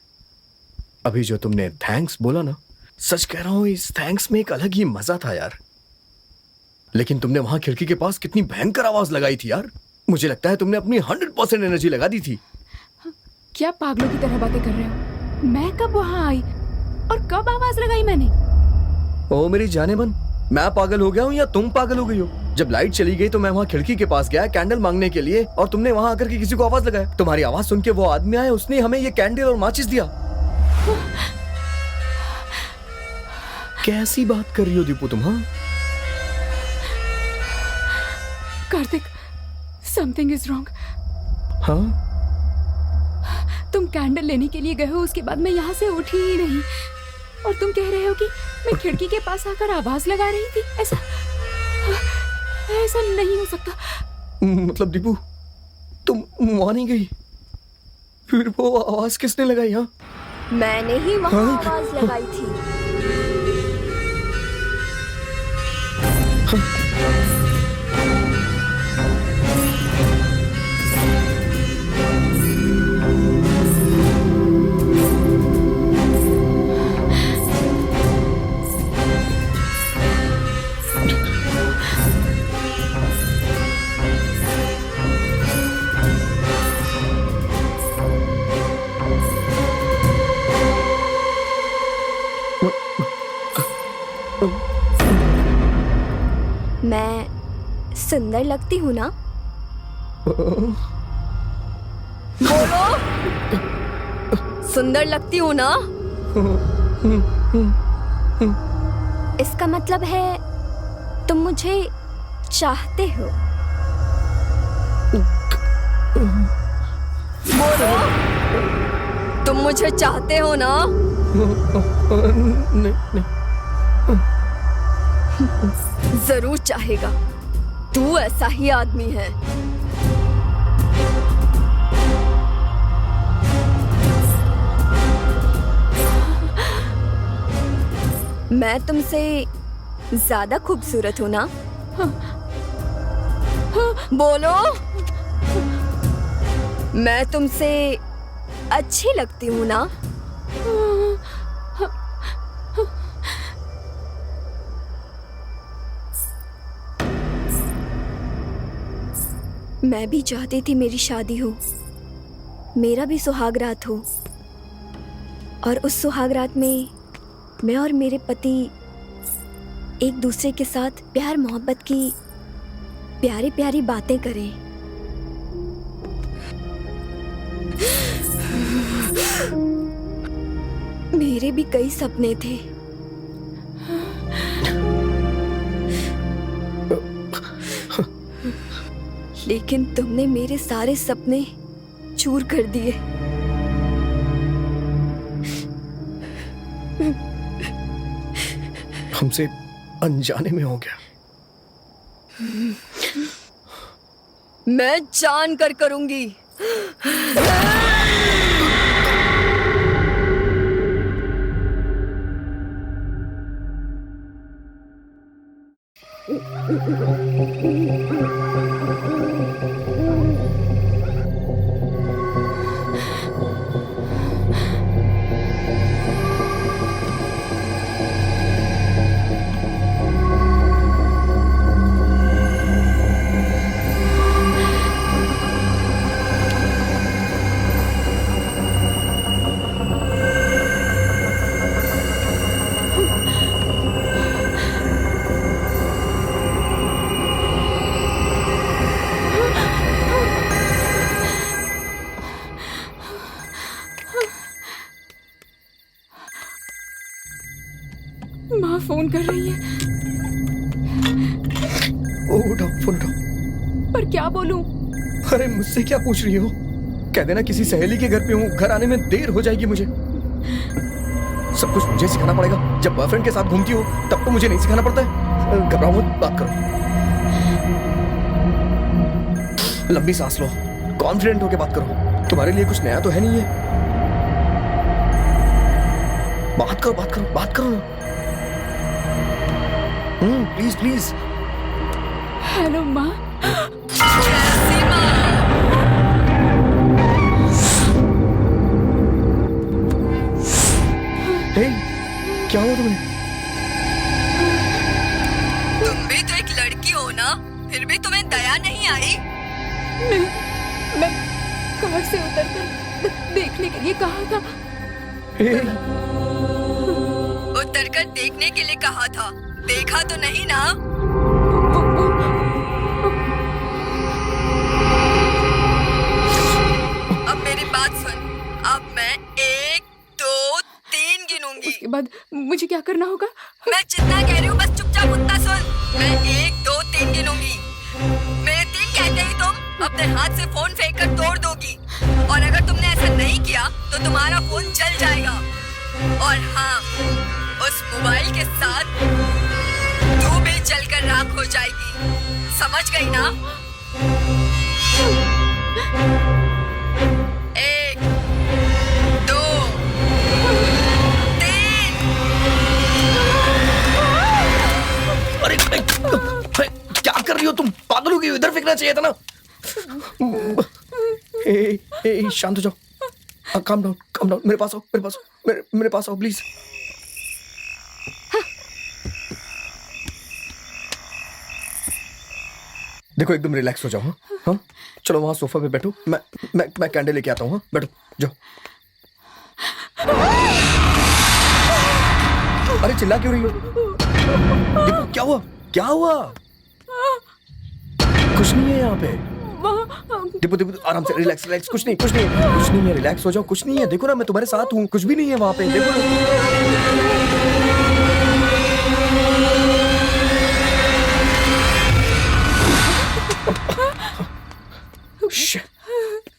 अभी जो तुमने थैंक्स बोला ना, सच कह रहा हूं, इस थैंक्स में एक अलग ही मजा था यार। लेकिन तुमने वहां खिड़की के पास कितनी भयंकर आवाज लगाई थी यार। मुझे लगता है तुमने अपनी 100% एनर्जी लगा दी थी। क्या पागलों की तरह बातें कर रहे हो? मैं कब वहां आई और कब आवाज लगाई मैंने? ओ मेरी जाने मन, मैं पागल हो गया हूं या तुम पागल हो गई हो? जब लाइट चली गई तो मैं वहां खिड़की के पास गया कैंडल मांगने के लिए, और तुमने वहां आकर के किसी को आवाज लगाया। तुम्हारी आवाज सुन के वो आदमी आया, उसने हमें ये कैंडल और माचिस दिया। कैसी बात कर रही हो दीपू तुम? हाँ, कार्तिक, समथिंग इज रॉन्ग। हाँ, तुम कैंडल लेने के लिए गए हो, उसके बाद मैं यहाँ से उठी ही नहीं, और तुम कह रहे हो कि मैं खिड़की के पास आकर आवाज लगा रही थी। ऐसा नहीं हो सकता। मतलब दीपू, तुम वहां नहीं गई? फिर वो आवाज किसने लगाई? हाँ, मैंने ही वहां आवाज लगाई थी। मैं सुंदर लगती हूँ ना? बोलो, सुंदर लगती हूँ ना? इसका मतलब है तुम मुझे चाहते हो। बोलो, तुम मुझे चाहते हो ना? नहीं। जरूर चाहेगा, तू ऐसा ही आदमी है। मैं तुमसे ज्यादा खूबसूरत हूं ना? बोलो, मैं तुमसे अच्छी लगती हूँ ना? मैं भी चाहती थी मेरी शादी हो, मेरा भी सुहाग रात हो, और उस सुहाग रात में मैं और मेरे पति एक दूसरे के साथ प्यार मोहब्बत की प्यारी प्यारी बातें करें। मेरे भी कई सपने थे, लेकिन तुमने मेरे सारे सपने चूर कर दिए। हमसे अनजाने में हो गया। मैं जान कर करूंगी। माँ फोन कर रही है। ओ उठाओ, फोन उठाओ। पर क्या बोलूं? अरे मुझसे क्या पूछ रही हो? कह देना किसी सहेली के घर पे हूँ, घर आने में देर हो जाएगी मुझे। सब कुछ मुझे सिखाना पड़ेगा? जब बॉयफ्रेंड के साथ घूमती हो तब तो मुझे नहीं सिखाना पड़ता है। घबराओ मत, बात करो। लंबी सांस लो, कॉन्फिडेंट होके बात करो। तुम्हारे लिए कुछ नया तो है नहीं है। बात करो, बात करो, बात करो। Please please. हेलो माँ। हे, क्या हुआ तुम्हें? तुम भी तो एक लड़की हो ना, फिर भी तुम्हें दया नहीं आई? मैं कार से उतरकर देखने के लिए कहा था। हे, उतरकर देखने के लिए कहा था, देखा तो नहीं ना? अब मेरी बात सुन, अब मैं 1, 2, 3 गिनूंगी। उसके बाद मुझे क्या करना होगा? मैं जितना कह रही हूँ बस चुपचाप उतना सुन। मैं 1, 2, 3 गिनूंगी। मेरे 3 कहते ही तुम अपने हाथ से फोन फेंक कर तोड़ दोगी, और अगर तुमने ऐसा नहीं किया तो तुम्हारा फोन जल जाएगा। और हाँ, उस मोबाइल के साथ तू भी जलकर राख हो जाएगी। समझ गई ना? 1, 2, 3। अरे क्या कर रही हो तुम? पागल हो गई हो? इधर फेंकना चाहिए था ना। शांत हो जाओ। काम डाउन, मेरे पास आओ, मेरे पास आओ प्लीज। देखो एकदम रिलैक्स हो जाओ। हाँ, चलो वहां सोफा पे बैठो। मैं कैंडल लेके आता हूँ। हाँ, बैठो, जाओ। अरे चिल्ला क्यों रही हो? देखो क्या हुआ? क्या हुआ? कुछ नहीं है यहाँ पे। दीपू आराम से, रिलैक्स। कुछ नहीं है। रिलैक्स हो जाओ, कुछ नहीं है। देखो ना, मैं तुम्हारे साथ हूँ, कुछ भी नहीं है वहां पे। देखो ना।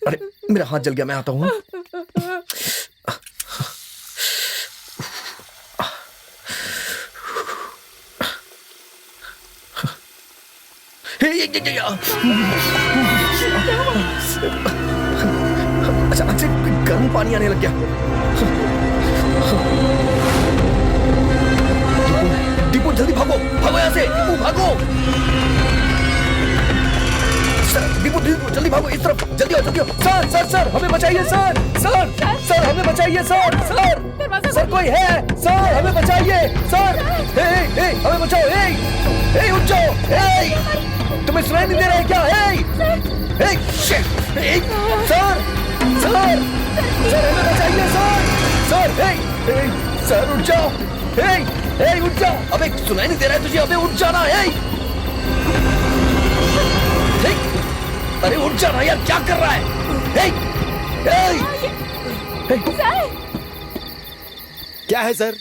अरे मेरा हाथ जल गया, मैं आता हूँ। अचानक से गर्म पानी आने लग गया। दीपू जल्दी भागो यहाँ से। दीपू भागो। जल्दी भागो इस तरफ, जल्दी आओ जल्दी आओ। सर सर सर हमें बचाइए सर, सर सर हमें बचाइए सर, सर सर कोई है सर, हमें बचाइए सर, हे हमें बचाओ, हे उठ जाओ, हे तुम्हें सुनाई नहीं दे रहा है क्या, हे शिट, हे सर सर सर हमें बचाइए सर, सर हे सर उठ जाओ, हे उठ जाओ, अबे सुनाई नहीं दे रहा है तुझे, अबे उठ जाना, हे अरे उठ जाना यार, क्या कर रहा है, क्या है सर?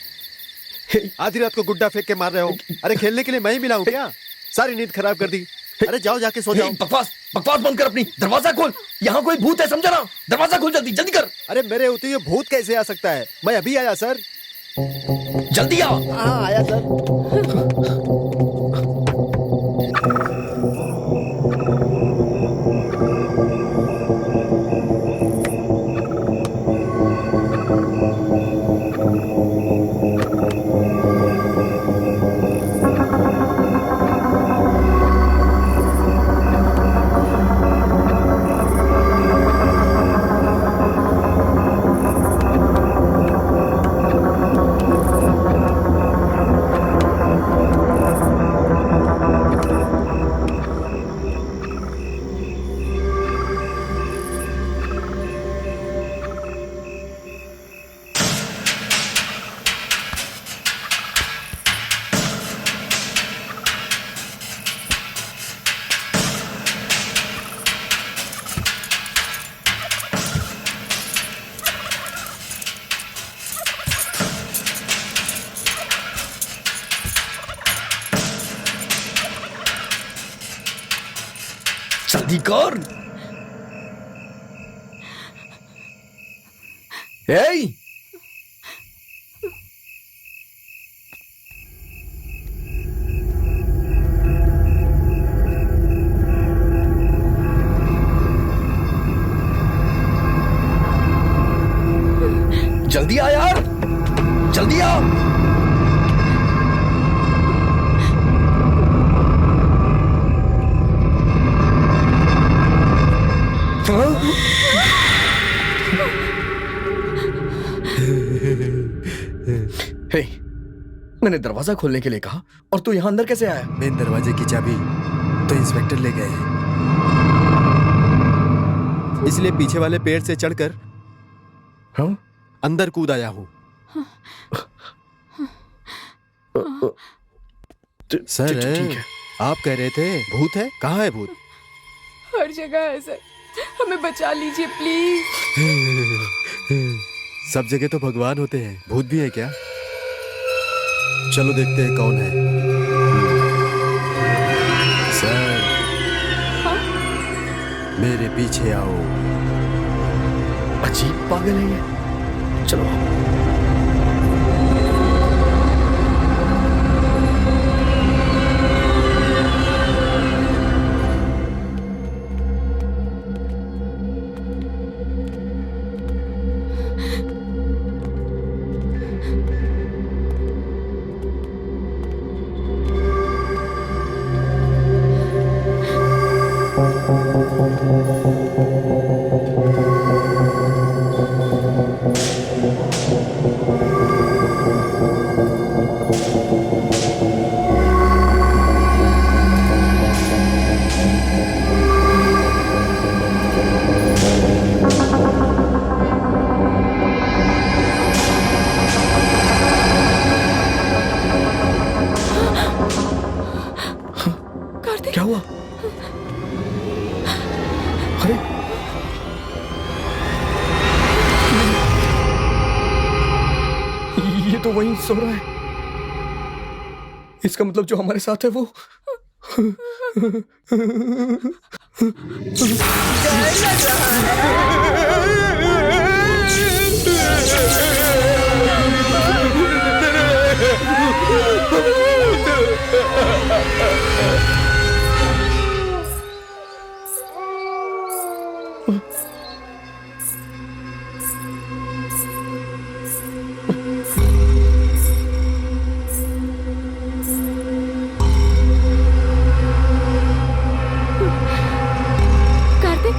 आधी रात को गुड्डा फेंक के मार रहे हो? अरे खेलने के लिए मैं ही मिला हूं क्या? सारी नींद खराब कर दी। अरे जाओ जाके सो जाओ। बकवास बकवास बंद कर अपनी, दरवाजा खोल, यहाँ कोई भूत है समझा ना, दरवाजा खोल जल्दी जल्दी कर। अरे मेरे होते ये भूत कैसे आ सकता है? मैं अभी आया सर। जल्दी आओ। हाँ आया सर। जल्दी कर। हे जल्दी आ यार, जल्दी आ। हे, मैंने दरवाजा खोलने के लिए कहा और तू यहाँ अंदर कैसे आया? मेन दरवाजे की चाबी तो इंस्पेक्टर ले गए हैं, इसलिए पीछे वाले पेड़ से चढ़कर हाँ? अंदर कूद आया हूँ। सर ठीक है। आप कह रहे थे भूत है, कहाँ है भूत? हर जगह है सर, हमें बचा लीजिए प्लीज। सब जगह तो भगवान होते हैं, भूत भी है क्या? चलो देखते हैं कौन है। सर हाँ? मेरे पीछे आओ। अजीब पागल है ये, चलो। क्या हुआ? अरे ये तो वहीं सो रहा है, इसका मतलब जो हमारे साथ है वो कार्तिक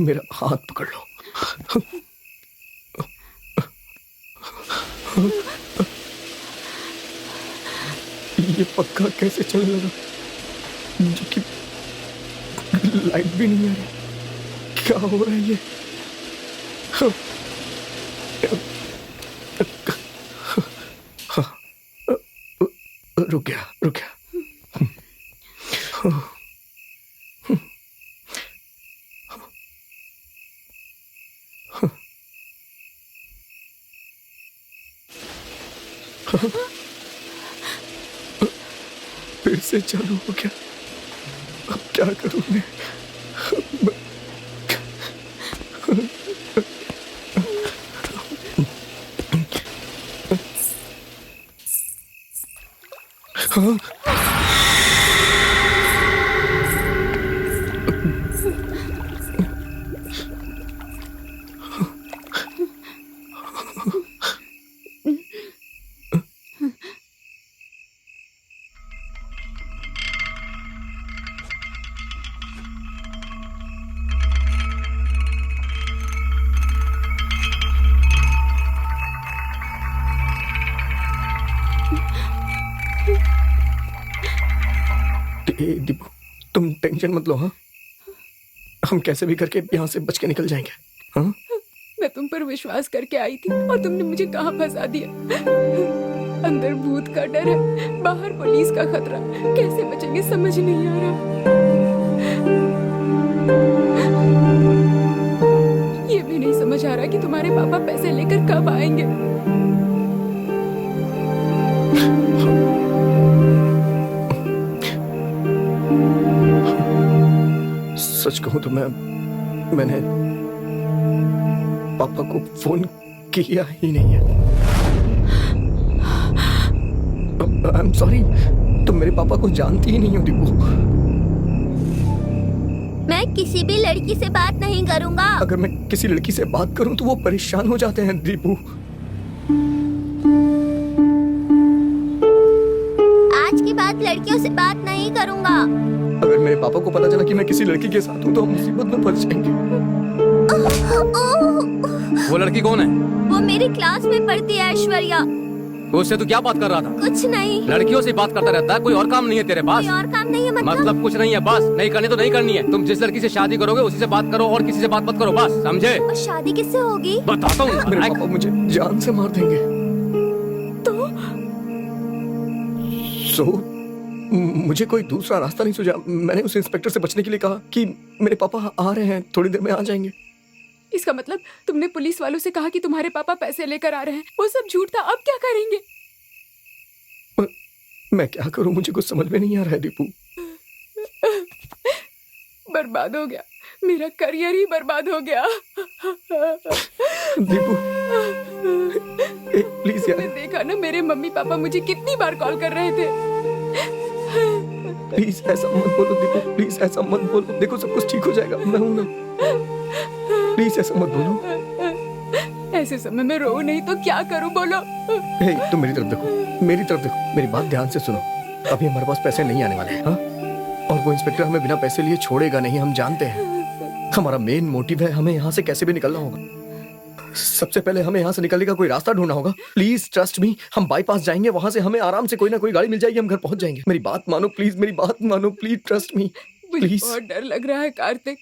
मेरा हाथ पकड़ लो। ये पक्का कैसे चलने लगा जबकि लाइट भी नहीं आ रही? क्या हो रहा है ये? रुक गया, रुक गया। फिर से चालू हो गया। अब क्या करूं मैं? हाँ? दीपू, तुम टेंशन मत लो। हाँ, हम कैसे भी करके यहाँ से बच के निकल जाएंगे। हाँ, मैं तुम पर विश्वास करके आई थी और तुमने मुझे कहाँ फंसा दिया। अंदर भूत का डर है, बाहर पुलिस का खतरा। कैसे बचेंगे समझ नहीं आ रहा। ये भी नहीं समझ आ रहा कि तुम्हारे पापा पैसे लेकर कब आएंगे। सच कहूं तो मैंने पापा को फोन किया ही नहीं है। आई एम सॉरी, तुम मेरे पापा को जानती ही नहीं हो दीपू। मैं किसी भी लड़की से बात नहीं करूंगा। अगर मैं किसी लड़की से बात करूं तो वो परेशान हो जाते हैं दीपू। आज के बाद लड़कियों से बात नहीं करूंगा। अगर मेरे पापा को पता चला कि मैं किसी लड़की के साथ हूं तो हम मुसीबत में फंस जाएंगे। वो लड़की कौन है? वो मेरी क्लास में पढ़ती है, ऐश्वर्या। उससे तू क्या बात कर रहा था? कुछ नहीं। लड़कियों से बात करता रहता है, कोई और काम नहीं है तेरे पास? कोई और काम नहीं है मतलब कुछ नहीं है, बस नहीं करनी तो नहीं करनी है। तुम जिस लड़की से शादी करोगे उसी से बात करो और किसी से बात मत करो, बस समझे? और शादी किससे होगी? बताता हूँ। मेरे पापा मुझे जान से मार देंगे। तो मुझे कोई दूसरा रास्ता नहीं सूझा। मैंने उस इंस्पेक्टर से बचने के लिए कहा कि मेरे पापा आ रहे हैं, थोड़ी देर में आ जाएंगे। इसका मतलब तुमने पुलिस वालों से कहा कि तुम्हारे पापा पैसे लेकर आ रहे हैं। वो सब झूठ था। अब क्या करेंगे? मैं क्या करूं, मुझे कुछ समझ में नहीं आ रहा है दीपू। बर्बाद हो गया, मेरा करियर ही बर्बाद हो गया। दीपू प्लीज यार। मैंने देखा ना, मेरे मम्मी पापा मुझे कितनी बार कॉल कर रहे थे। प्लीज ऐसा मत बोलो दीपू, प्लीज ऐसा मत बोलो। देखो सब कुछ ठीक हो जाएगा, मैं हूं ना। प्लीज ऐसा मत बोलो। ऐसे समय में रो नहीं तो क्या करूं, बोलो। हे, तुम मेरी तरफ देखो, मेरी तरफ देखो, मेरी बात ध्यान से सुनो। अभी हमारे पास पैसे नहीं आने वाले हैं। हाँ? और वो इंस्पेक्टर हमें बिना पैसे लिए छोड़ेगा नहीं, हम जानते हैं। हमारा मेन मोटिव है, हमें यहाँ से कैसे भी निकलना होगा। सबसे पहले हमें यहाँ से निकलने का कोई रास्ता ढूंढना होगा। प्लीज ट्रस्ट मी, हम बाईपास जाएंगे, वहां से हमें आराम से कोई ना कोई गाड़ी मिल जाएगी, हम घर पहुंच जाएंगे। मेरी बात मानो प्लीज, मेरी बात मानो प्लीज, ट्रस्ट मी मुझे प्लीज। बहुत डर लग रहा है कार्तिक।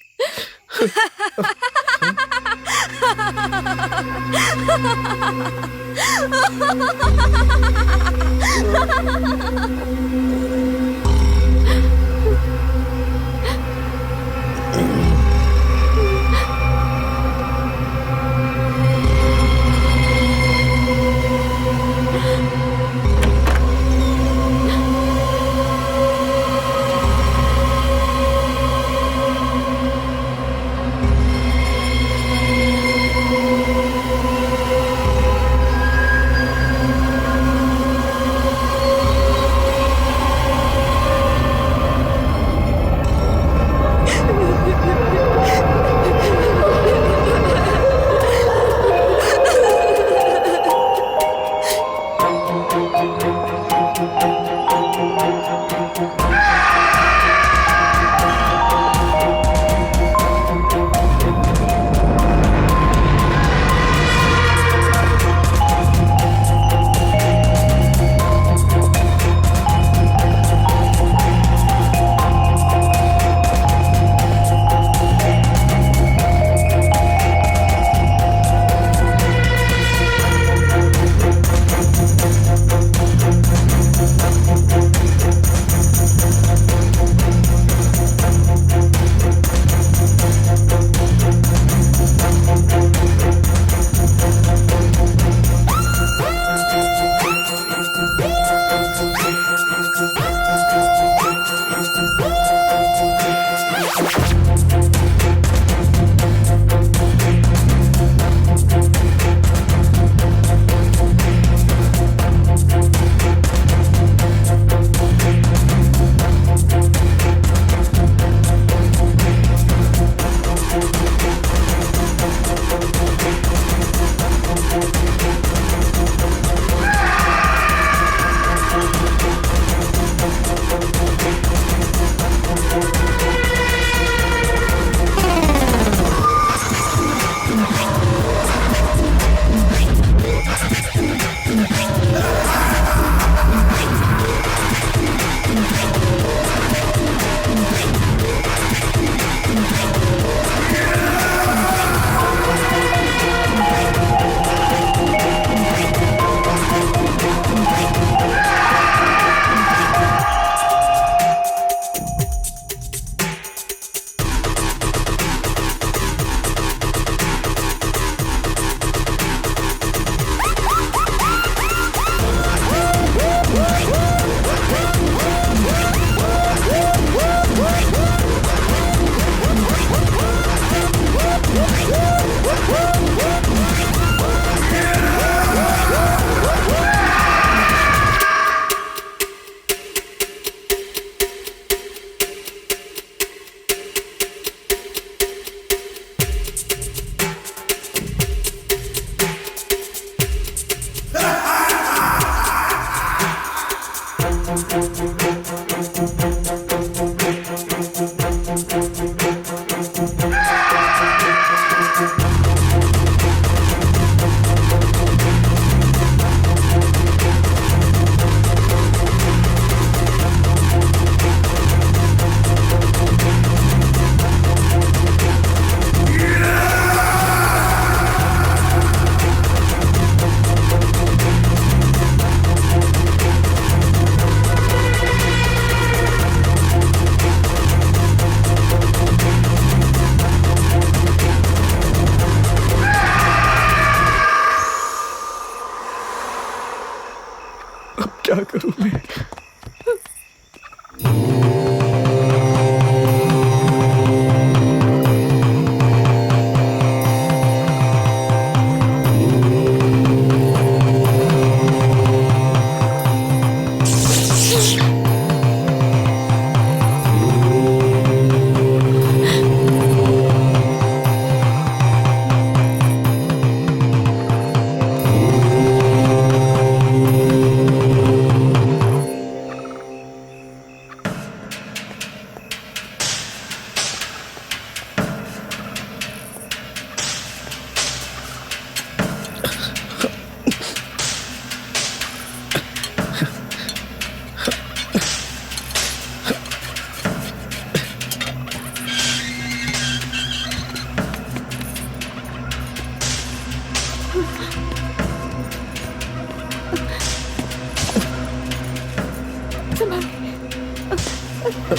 कार्तिक,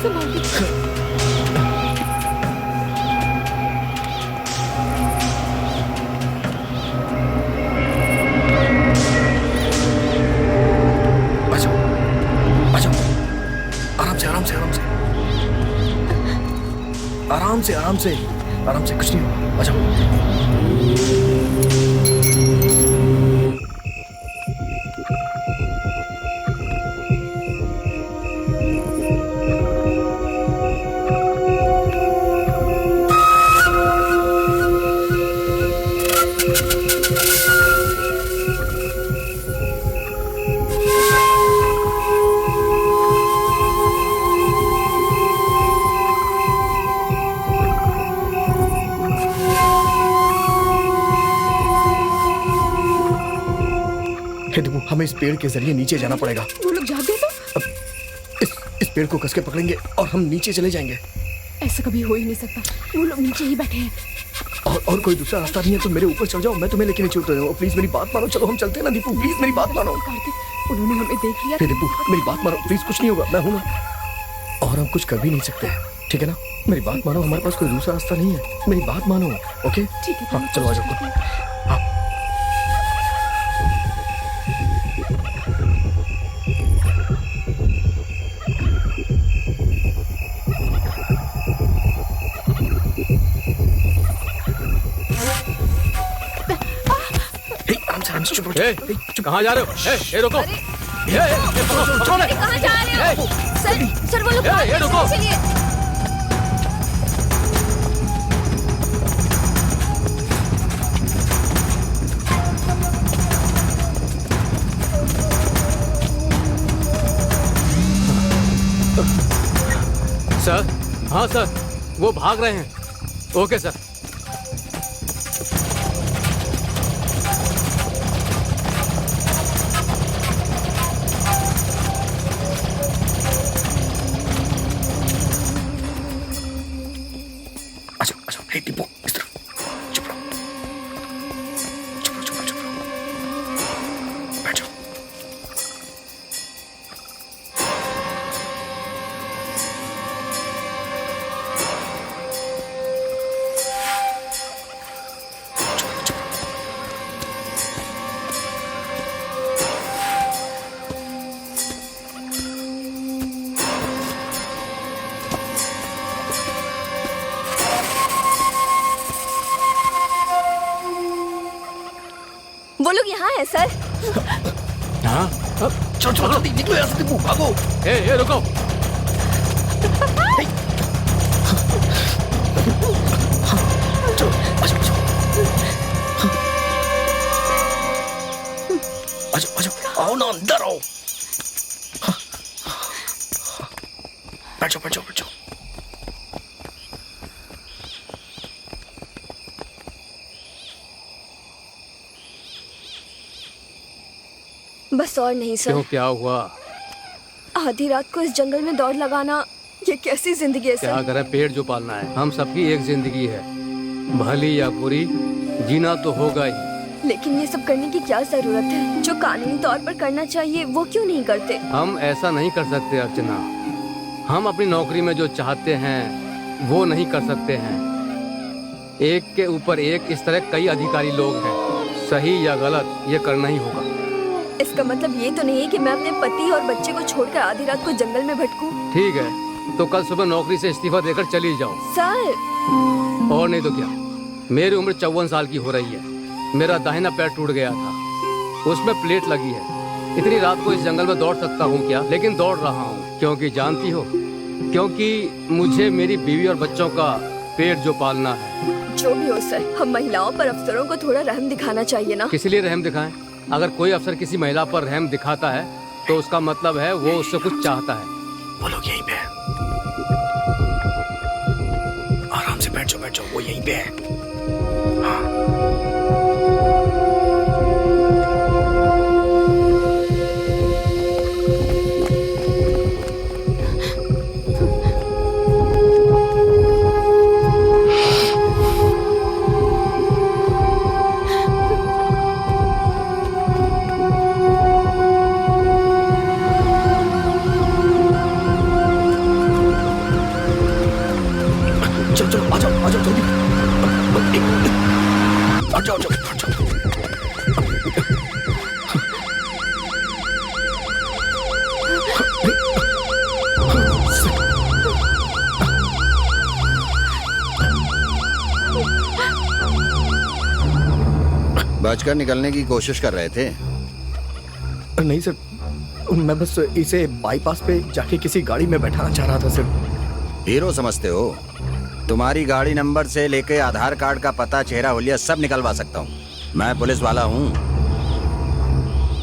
संभाल के। बचाओ बचाओ, आराम से आराम से आराम से आराम से आराम से आराम से, कुछ नहीं होगा, बचाओ। हे देखो, हमें इस पेड़ के जरिए नीचे जाना पड़ेगा। वो लोग जाग गए तो? इस पेड़ को कस के पकड़ेंगे और हम नीचे चले जाएंगे। ऐसा कभी हो ही नहीं सकता। वो लोग नीचे ही बैठे हैं। और कोई दूसरा रास्ता नहीं है तो मेरे ऊपर चढ़ जाओ, मैं तुम्हें लेके नीचे उतर जाऊँ। प्लीज मेरी बात मानो, चलो हम चलते हैं ना। दीपू प्लीज मेरी बात मानो। कार्तिक, उन्होंने हमें देख लिया। हे दीपू मेरी बात मानो प्लीज, कुछ नहीं होगा, मैं हूं ना। और हम कुछ कर भी नहीं सकते, ठीक है ना? मेरी बात मानो, हमारे पास कोई दूसरा रास्ता नहीं है। मेरी बात मानो, ओके? ठीक है, हाँ चलो आ जाओ। हाँ आराम से चुप रहो। ए, कहाँ जा रहे हो? ए, रुको। पकड़ो ले। कहाँ जा रहे हो? सर वो लोग ये रुको। चलिए। सर, हाँ सर, वो भाग रहे हैं। Okay sir. अच्छा अच्छा, हे दीपू इस तरफ, चुप रहो, चुप रहो, चुप रहो, चुप रहो, बैठ जाओ। वो लोग यहाँ है सर। हाँ? चलो चलो जल्दी निकलो यहाँ से दीपू, भागो। ए, रुको। चलो आजो आजो आजो आजो, आओ ना अंदर आओ। बैठ जाओ बैठ जाओ बैठ जाओ। बस और नहीं क्यों, सर। क्या हुआ? आधी रात को इस जंगल में दौड़ लगाना, ये कैसी जिंदगी है क्या सर? करें, पेड़ जो पालना है। हम सबकी एक जिंदगी है, भली या बुरी, जीना तो होगा ही। लेकिन ये सब करने की क्या जरूरत है? जो कानूनी तौर पर करना चाहिए वो क्यों नहीं करते? हम ऐसा नहीं कर सकते अर्चना। हम अपनी नौकरी में जो चाहते हैं वो नहीं कर सकते हैं। एक के ऊपर एक इस तरह कई अधिकारी लोग हैं, सही या गलत ये करना ही होगा। इसका मतलब ये तो नहीं है कि मैं अपने पति और बच्चे को छोड़कर आधी रात को जंगल में भटकूं। ठीक है, तो कल सुबह नौकरी से इस्तीफा देकर चली जाओ। सर और नहीं तो क्या, मेरी उम्र 54 साल की हो रही है। मेरा दाहिना पैर टूट गया था, उसमें प्लेट लगी है। इतनी रात को इस जंगल में दौड़ सकता हूँ क्या? लेकिन दौड़ रहा हूँ क्योंकि जानती हो, क्योंकि मुझे मेरी बीवी और बच्चों का पेट जो पालना है। जो भी हो सर, हम महिलाओं पर अफसरों को थोड़ा रहम दिखाना चाहिए ना। किस लिए रहम दिखाएं? अगर कोई अफसर किसी महिला पर रहम दिखाता है तो उसका मतलब है वो उससे कुछ चाहता है। वो लोग यहीं पे हैं। आराम से बैठ जाओ, वो यहीं पे है। हाँ। हट जाओ, हट जाओ। बचकर निकलने की कोशिश कर रहे थे। नहीं सर, मैं बस इसे बाईपास पे जाके किसी गाड़ी में बैठाना चाह रहा था सर। हीरो समझते हो? तुम्हारी गाड़ी नंबर से लेके आधार कार्ड का पता, चेहरा, हुलिया सब निकलवा सकता हूँ। मैं पुलिस वाला हूँ।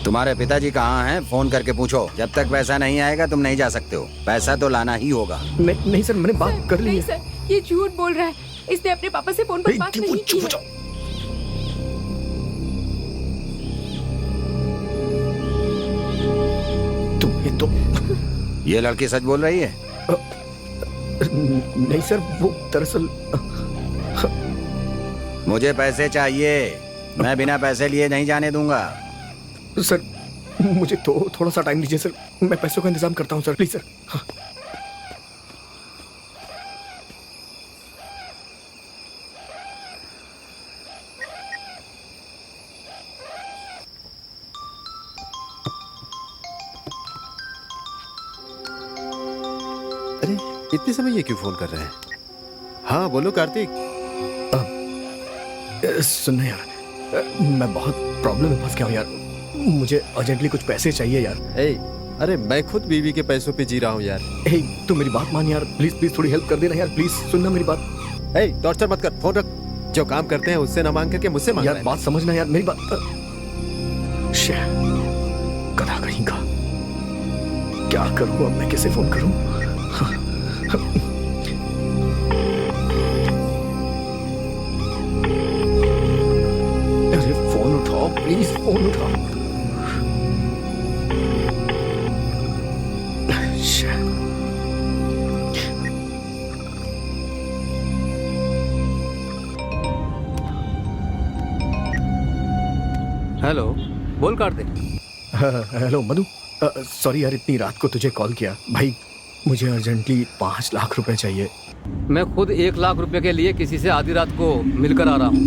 तुम्हारे पिताजी कहाँ हैं? फोन करके पूछो। जब तक पैसा नहीं आएगा तुम नहीं जा सकते हो। पैसा तो लाना ही होगा। नहीं सर, मैंने बात कर ली नहीं है। सर, ये झूठ बोल रहा है। इसने अपने पापा से फोन पर बात नहीं की चुप हो है। जाओ। तुम्हें तो ये लड़की सच बोल रही है? नहीं सर, वो दरअसल मुझे पैसे चाहिए। मैं बिना पैसे लिए नहीं जाने दूंगा। सर, मुझे तो थोड़ा सा टाइम दीजिए सर, मैं पैसों का इंतजाम करता हूँ सर, प्लीज सर। हाँ। अरे इतने समय ये क्यों फोन कर रहे हैं? हाँ बोलो कार्तिक। सुनना यार, मैं बहुत प्रॉब्लम में फंस गया हूँ यार। मुझे अर्जेंटली कुछ पैसे चाहिए यार। अरे मैं खुद बीवी के पैसों पे जी रहा हूँ यार। तू मेरी बात मान यार, प्लीज प्लीज थोड़ी हेल्प कर देना यार, प्लीज सुनना मेरी बात। टॉर्चर मत कर, फोन रख। जो काम करते हैं उससे ना मांग करके मुझसे मांग यार रहा है। बात समझना यार, मेरी बात। गधा कहीं का, क्या करूँ अब मैं, कैसे फोन करूँ? अरे फोन उठाओ प्लीज, फोन उठाओ। हेलो, बोल कार्तिक। हेलो मधु, सॉरी यार इतनी रात को तुझे कॉल किया। भाई मुझे अर्जेंटली 5 लाख रुपए चाहिए। मैं खुद 1 लाख रुपए के लिए किसी से आधी रात को मिलकर आ रहा हूँ।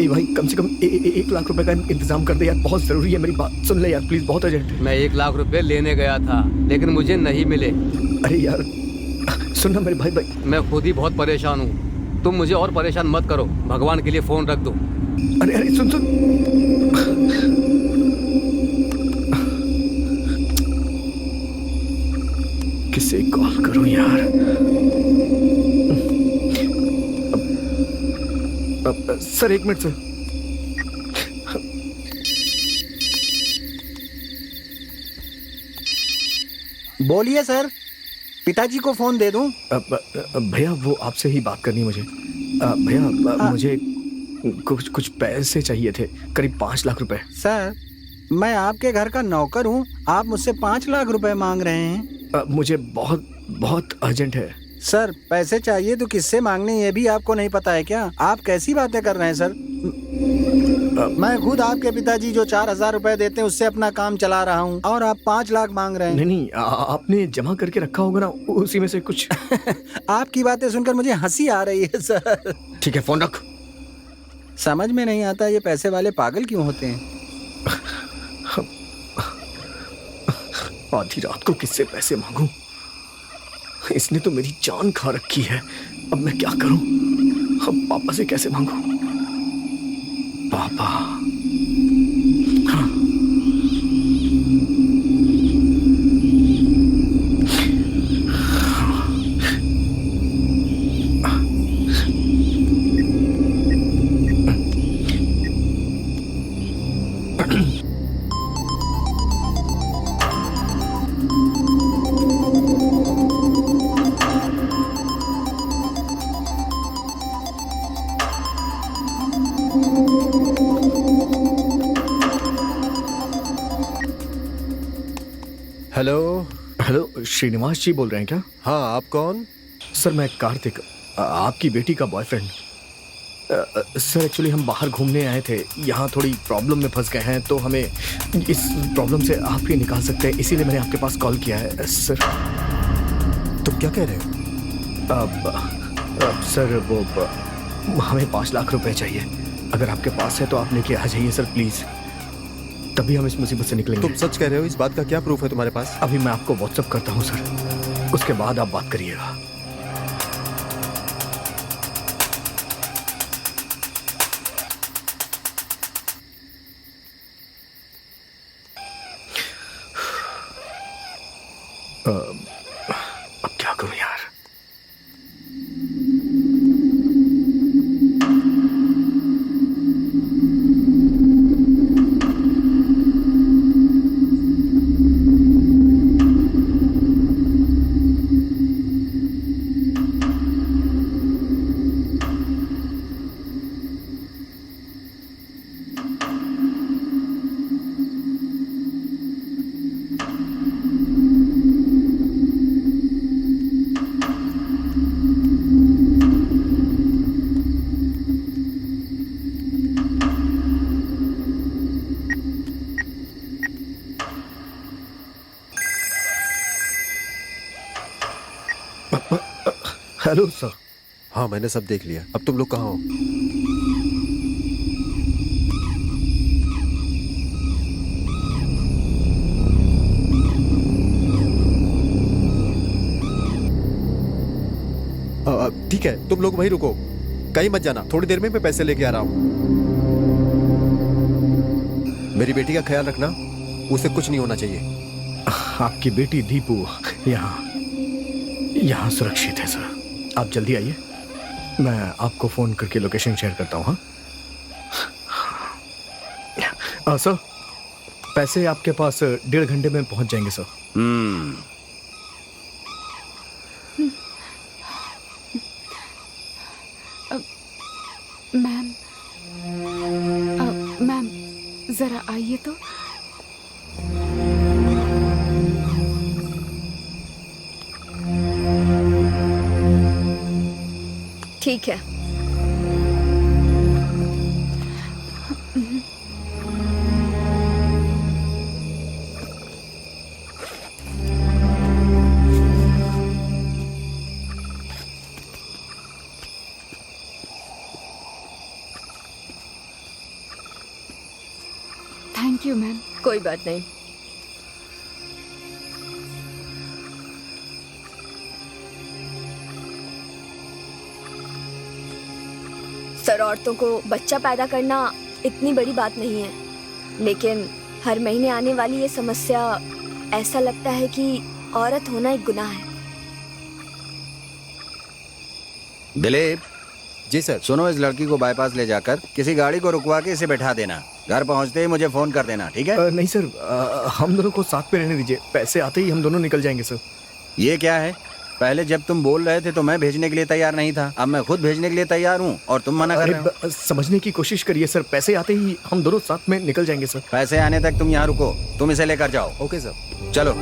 भाई कम से कम 1 लाख रुपए का इंतजाम कर दे यार, बहुत जरूरी है। मेरी बात सुन ले यार प्लीज, बहुत अर्जेंट है। मैं 1 लाख रुपए लेने गया था लेकिन मुझे नहीं मिले। अरे यार सुनना मेरे भाई। मैं खुद ही बहुत परेशान हूँ, तुम मुझे और परेशान मत करो। भगवान के लिए फोन रख दो। अरे सुन। किसे कॉल करूं यार? Sir 1 minute sir. बोलिए सर, पिताजी को फोन दे दूं? भैया वो आपसे ही बात करनी है मुझे। भैया मुझे कुछ पैसे चाहिए थे, करीब 5 लाख रुपए। सर मैं आपके घर का नौकर हूँ, आप मुझसे 5 लाख रुपए मांग रहे हैं? मुझे बहुत बहुत अर्जेंट है। सर पैसे चाहिए तो किससे मांगने ये भी आपको नहीं पता है क्या? आप कैसी बातें कर रहे हैं सर? मैं खुद आपके पिताजी जो 4,000 रुपए देते हैं उससे अपना काम चला रहा हूँ और आप 5 लाख मांग रहे हैं। नहीं, आपने जमा करके रखा होगा ना, उसी में से कुछ। आपकी बातें सुनकर मुझे हंसी आ रही है सर। ठीक है फोन रख। समझ में नहीं आता ये पैसे वाले पागल क्यों होते हैं। आधी रात को किससे पैसे मांगूं? इसने तो मेरी जान खा रखी है। अब मैं क्या करूं? अब पापा से कैसे मांगूं? पापा। हाँ। हेलो श्रीनिवास जी बोल रहे हैं क्या? हाँ आप कौन? सर मैं कार्तिक, आपकी बेटी का बॉयफ्रेंड। सर एक्चुअली हम बाहर घूमने आए थे, यहाँ थोड़ी प्रॉब्लम में फंस गए हैं, तो हमें इस प्रॉब्लम से आप ही निकाल सकते हैं, इसीलिए मैंने आपके पास कॉल किया है सर। तुम क्या कह रहे हो? सर वो हमें 5 लाख रुपए चाहिए। अगर आपके पास है तो आप लेके आ जाइए सर प्लीज, तभी हम इस मुसीबत से निकलेंगे। तुम सच कह रहे हो? इस बात का क्या प्रूफ है तुम्हारे पास? अभी मैं आपको व्हाट्सएप करता हूँ सर, उसके बाद आप बात करिएगा। अब क्या करूं यार? Hello sir. हाँ, मैंने सब देख लिया। अब तुम लोग कहाँ हो? ठीक है, तुम लोग वहीं रुको, कहीं मत जाना। थोड़ी देर में मैं पैसे लेके आ रहा हूँ। मेरी बेटी का ख्याल रखना, उसे कुछ नहीं होना चाहिए। आपकी बेटी दीपू यहाँ सुरक्षित है सर। आप जल्दी आइए, मैं आपको फोन करके लोकेशन शेयर करता हूँ। हाँ सर, पैसे आपके पास 1.5 घंटे में पहुंच जाएंगे सर। मैम जरा आइए तो। ठीक है। Thank you ma'am. कोई बात नहीं। सर, औरतों को बच्चा पैदा करना इतनी बड़ी बात नहीं है, लेकिन हर महीने आने वाली ये समस्या, ऐसा लगता है कि औरत होना एक गुनाह है। दिलीप जी सर। सुनो, इस लड़की को बाईपास ले जाकर किसी गाड़ी को रुकवा के इसे बैठा देना। घर पहुंचते ही मुझे फोन कर देना, ठीक है? नहीं सर, हम दोनों को साथ में रहने दीजिए। पैसे आते ही हम दोनों निकल जाएंगे सर। ये क्या है? पहले जब तुम बोल रहे थे तो मैं भेजने के लिए तैयार नहीं था, अब मैं खुद भेजने के लिए तैयार हूँ और तुम मना कर रहे हो। समझने की कोशिश करिए सर, पैसे आते ही हम दोनों साथ में निकल जाएंगे सर। पैसे आने तक तुम यहाँ रुको, तुम इसे लेकर जाओ। Okay sir. चलो।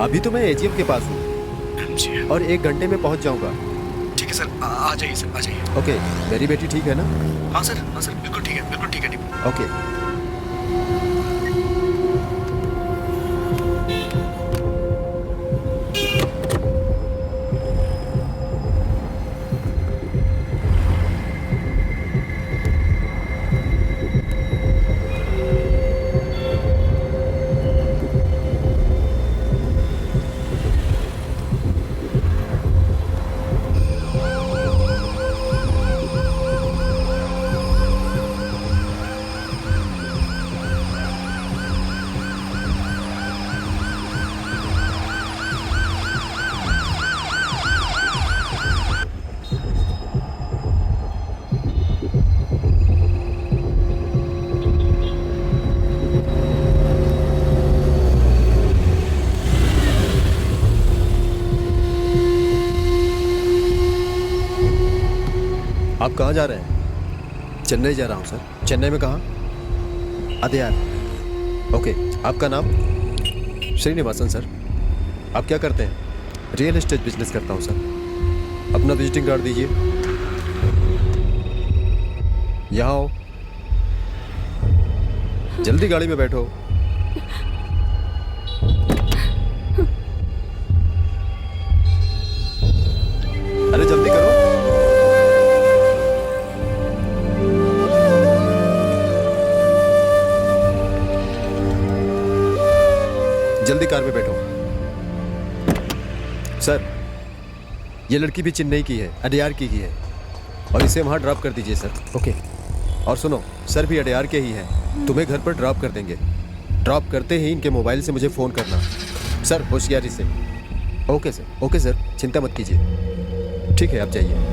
अभी तो मैं एजीएम के पास हूँ और 1 घंटे में पहुँच जाऊँगा। ठीक है सर, आ जाइए सर, आ जाइए। ओके, मेरी बेटी ठीक है ना? हाँ सर, बिल्कुल ठीक है, बिल्कुल ठीक है। ओके। आप कहाँ जा रहे हैं? चेन्नई जा रहा हूँ सर। चेन्नई में कहाँ? अदयार। ओके, आपका नाम? श्रीनिवासन सर। आप क्या करते हैं? रियल एस्टेट बिजनेस करता हूँ सर। अपना विजिटिंग कार्ड दीजिए। यहाँ आओ, जल्दी गाड़ी में बैठो। अरे जल्दी करो। जल्दी कार में बैठो। सर, ये लड़की भी चेन्नई की है, अडयार की है, और इसे वहां ड्रॉप कर दीजिए सर। ओके। और सुनो, सर भी अडयार के ही हैं, तुम्हें घर पर ड्रॉप कर देंगे। ड्रॉप करते ही इनके मोबाइल से मुझे फोन करना सर, होशियारी से। ओके सर, चिंता मत कीजिए। ठीक है, आप जाइए।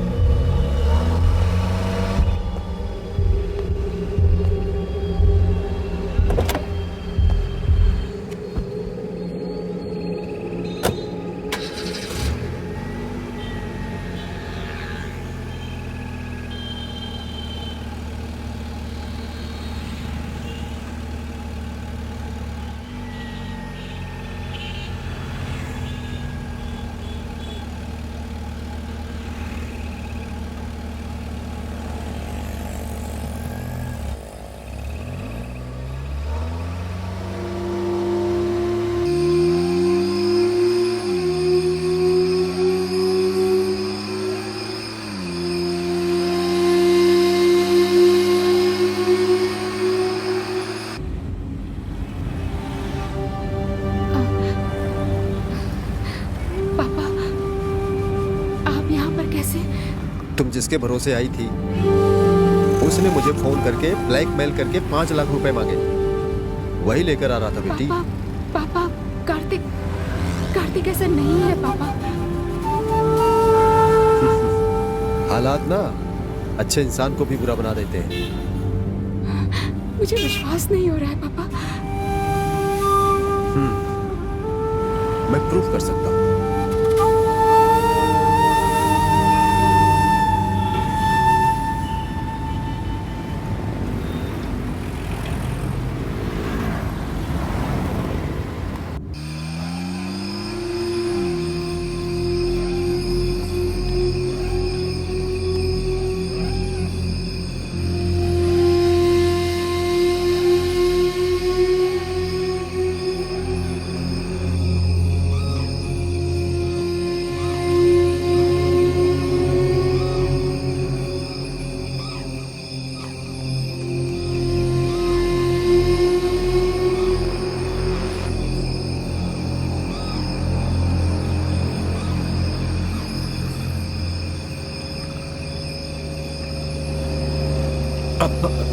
तुम जिसके भरोसे आई थी उसने मुझे फोन करके ब्लैकमेल करके 5 लाख रुपए मांगे, वही लेकर आ रहा था बेटी। पापा, कार्तिक ऐसा नहीं है पापा। हालात ना अच्छे इंसान को भी बुरा बना देते हैं। मुझे विश्वास नहीं हो रहा है पापा। मैं प्रूफ कर सकता हूँ।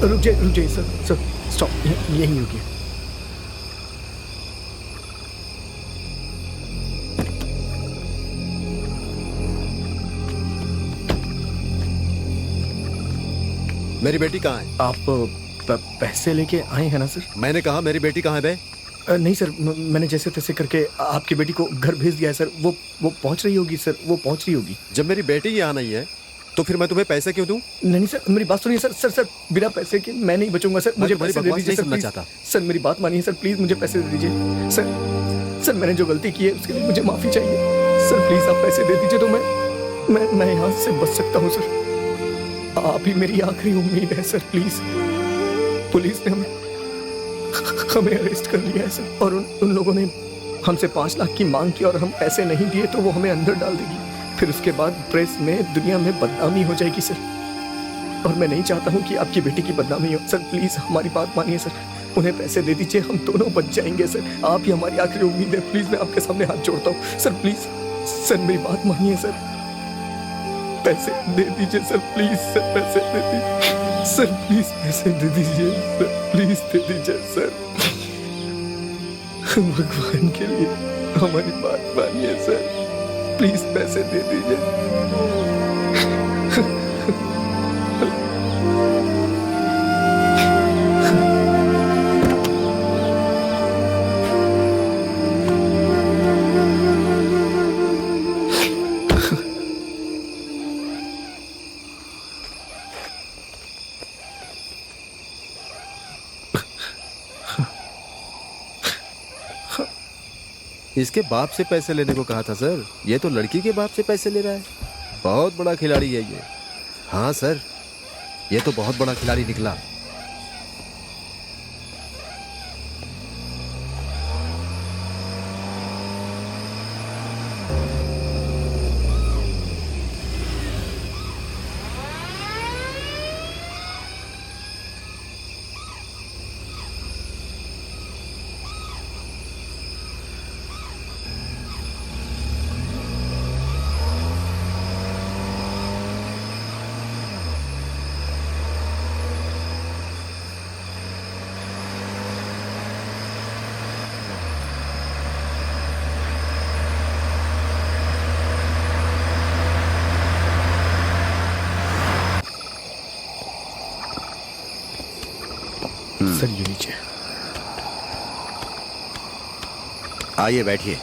रुक जाइए सर, स्टॉप, यहीं रुकिए। मेरी बेटी कहाँ है? आप पैसे लेके आए हैं ना सर? मैंने कहा मेरी बेटी कहाँ है बे? नहीं सर, मैंने जैसे तैसे करके आपकी बेटी को घर भेज दिया है सर। वो पहुंच रही होगी सर, वो पहुंच रही होगी। जब मेरी बेटी यहाँ नहीं है तो फिर मैं तुम्हें पैसे क्यों दूं? नहीं सर, मेरी बात सुनिए सर, बिना पैसे के मैं नहीं बचूंगा सर। मुझे पैसे दे दीजिए सर, चाहता। सर मेरी बात मानिए सर, प्लीज मुझे पैसे दे दीजिए सर। मैंने जो गलती की है उसके लिए मुझे माफी चाहिए सर। प्लीज आप पैसे दे दीजिए तो मैं यहाँ से बच सकता हूँ सर। आप ही मेरी आखिरी उम्मीद है सर, प्लीज। पुलिस ने हमें अरेस्ट कर लिया है सर, और उन लोगों ने हमसे 5 लाख की मांग की, और हम पैसे नहीं दिए तो वो हमें अंदर डाल देगी। फिर उसके बाद प्रेस में, दुनिया में बदनामी हो जाएगी सर, और मैं नहीं चाहता हूँ कि आपकी बेटी की बदनामी हो सर। प्लीज हमारी बात मानिए सर, उन्हें पैसे दे दीजिए, हम दोनों बच जाएंगे सर। आप ही हमारी आखिरी उम्मीद है। प्लीज मैं आपके सामने हाथ जोड़ता हूँ सर, प्लीज सर मेरी बात मानिए सर। पैसे दे दीजिए सर, प्लीज सर, पैसे दे दीजिए सर, प्लीज पैसे दे दीजिए सर, प्लीज दे दीजिए सर। भगवान के लिए हमारी बात मानिए सर, प्लीज पैसे दे दीजिए। इसके बाप से पैसे लेने को कहा था सर। ये तो लड़की के बाप से पैसे ले रहा है। बहुत बड़ा खिलाड़ी है ये। हाँ सर, ये तो बहुत बड़ा खिलाड़ी निकला। सर ये नीचे। आइए बैठिए।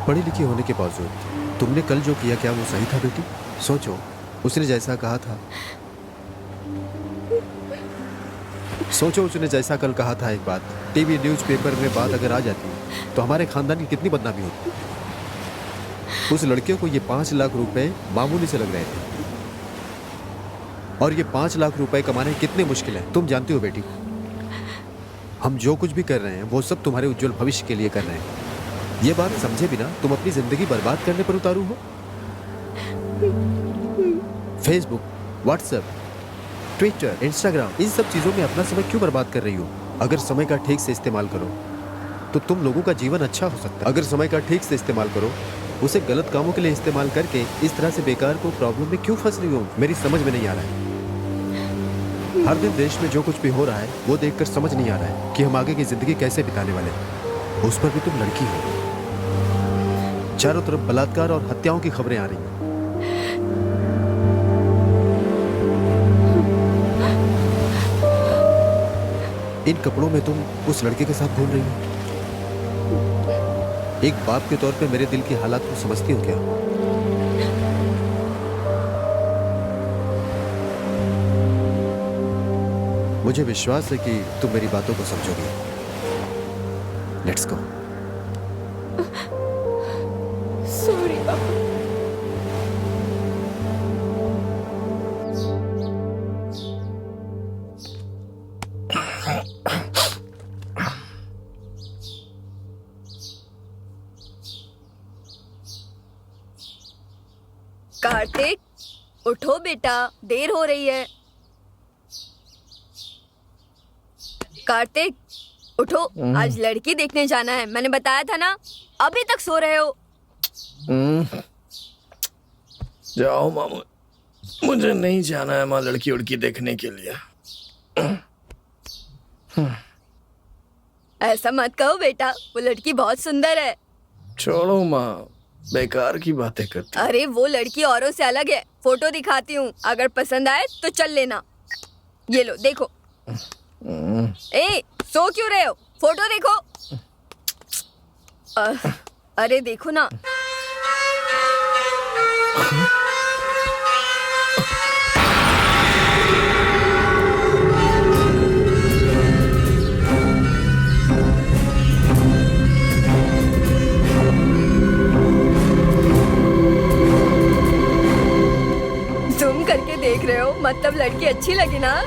पढ़ी लिखी होने के बावजूद तुमने कल जो किया, क्या वो सही था बेटी? सोचो, उसने जैसा कहा था, सोचो उसने जैसा कल कहा था, एक बात टीवी न्यूज़पेपर में बात अगर आ जाती तो हमारे खानदान की कितनी बदनामी होती। उस लड़के को ये 5 लाख रुपए मामूली से लग रहे थे, और ये 5 लाख रुपए कमाने कितने मुश्किल है तुम जानती हो बेटी। हम जो कुछ भी कर रहे हैं वो सब तुम्हारे उज्जवल भविष्य के लिए कर रहे हैं। ये बात समझे बिना तुम अपनी जिंदगी बर्बाद करने पर उतारू हो। फेसबुक, व्हाट्सएप, ट्विटर, इंस्टाग्राम, इन सब चीजों में अपना समय क्यों बर्बाद कर रही हो? अगर समय का ठीक से इस्तेमाल करो तो तुम लोगों का जीवन अच्छा हो सकता है। अगर समय का ठीक से इस्तेमाल करो, उसे गलत कामों के लिए इस्तेमाल करके इस तरह से बेकार को प्रॉब्लम में क्यों फंस रही हो? मेरी समझ में नहीं आ रहा है। हर दिन देश में जो कुछ भी हो रहा है वो देखकर समझ नहीं आ रहा है कि हम आगे की जिंदगी कैसे बिताने वाले हैं। उस पर भी तुम लड़की हो। चारों तरफ बलात्कार और हत्याओं की खबरें आ रही हैं। इन कपड़ों में तुम उस लड़के के साथ घूम रही हो। एक बाप के तौर पे मेरे दिल की हालात को समझती हो क्या? मुझे विश्वास है कि तुम मेरी बातों को समझोगी। Let's go. सॉरी पापा। कार्तिक, उठो बेटा, देर हो रही है। कार्तिक, उठो, आज लड़की देखने जाना है, मैंने बताया था ना। अभी तक सो रहे हो। जाओ मामू, मुझे नहीं जाना है माँ लड़की उड़की देखने के लिए। ऐसा मत कहो बेटा, वो लड़की बहुत सुंदर है। छोड़ो माँ, बेकार की बातें करती। अरे वो लड़की औरों से अलग है, फोटो दिखाती हूँ, अगर पसंद आए तो चल लेना। ये लो देखो। ए, सो क्यों रहे हो? फोटो देखो। अरे देखो ना। जूम करके देख रहे हो, मतलब लड़की अच्छी लगी ना?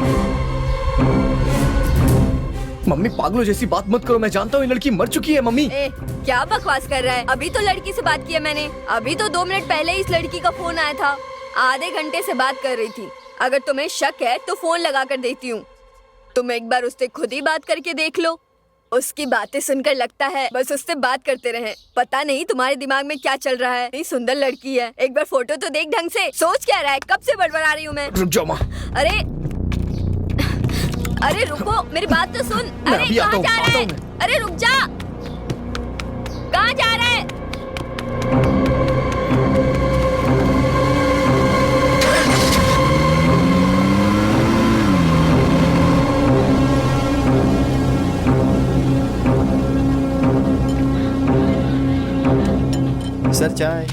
मम्मी पागलों जैसी बात मत करो, मैं जानता हूँ ये लड़की मर चुकी है। मम्मी ए, क्या बकवास कर रहा है? अभी तो लड़की से बात की है मैंने। अभी तो 2 मिनट पहले इस लड़की का फोन आया था। आधे घंटे से बात कर रही थी। अगर तुम्हें शक है तो फोन लगा कर देती हूँ। तुम एक बार उससे खुद ही बात करके देख लो। उसकी बातें सुनकर लगता है बस उससे बात करते रहें। पता नहीं तुम्हारे दिमाग में क्या चल रहा है। इतनी सुंदर लड़की है, एक बार फोटो तो देख ढंग से। सोच क्या रहा है? कब से बड़बड़ा रही हूँ मैं? रुक जाओ माँ। अरे अरे रुको, मेरी बात तो सुन। मैं अरे अभी आता कहाँ हूँ, जा आता रहा हूँ है? अरे रुक जा, कहाँ जा रहा है? सर चाय।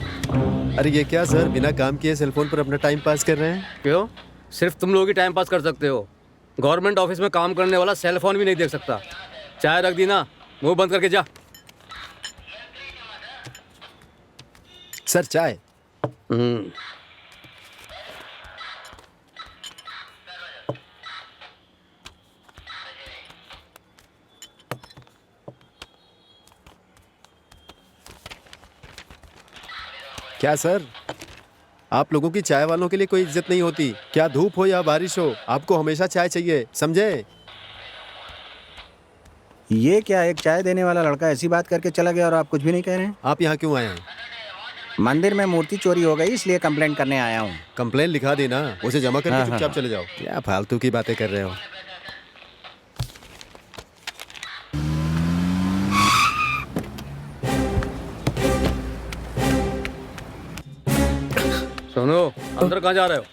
अरे ये क्या सर, बिना काम किए सेलफोन पर अपना टाइम पास कर रहे हैं? क्यों? सिर्फ तुम लोग ही टाइम पास कर सकते हो। गवर्नमेंट ऑफिस में काम करने वाला सेल फोन भी नहीं देख सकता। चाय रख दी ना, मुंह बंद करके जा। सर चाय। क्या सर, आप लोगों की चाय वालों के लिए कोई इज्जत नहीं होती क्या? धूप हो या बारिश हो, आपको हमेशा चाय चाहिए, समझे? ये क्या, एक चाय देने वाला लड़का ऐसी बात करके चला गया और आप कुछ भी नहीं कह रहे हैं? आप यहाँ क्यों आए हैं? मंदिर में मूर्ति चोरी हो गई, इसलिए कंप्लेंट करने आया हूँ। कंप्लेन लिखा देना, उसे जमा करके हाँ, चुपचाप हाँ। चले जाओ। क्या फालतू की बातें कर रहे हो? सुनो, अंदर कहाँ जा रहे हो?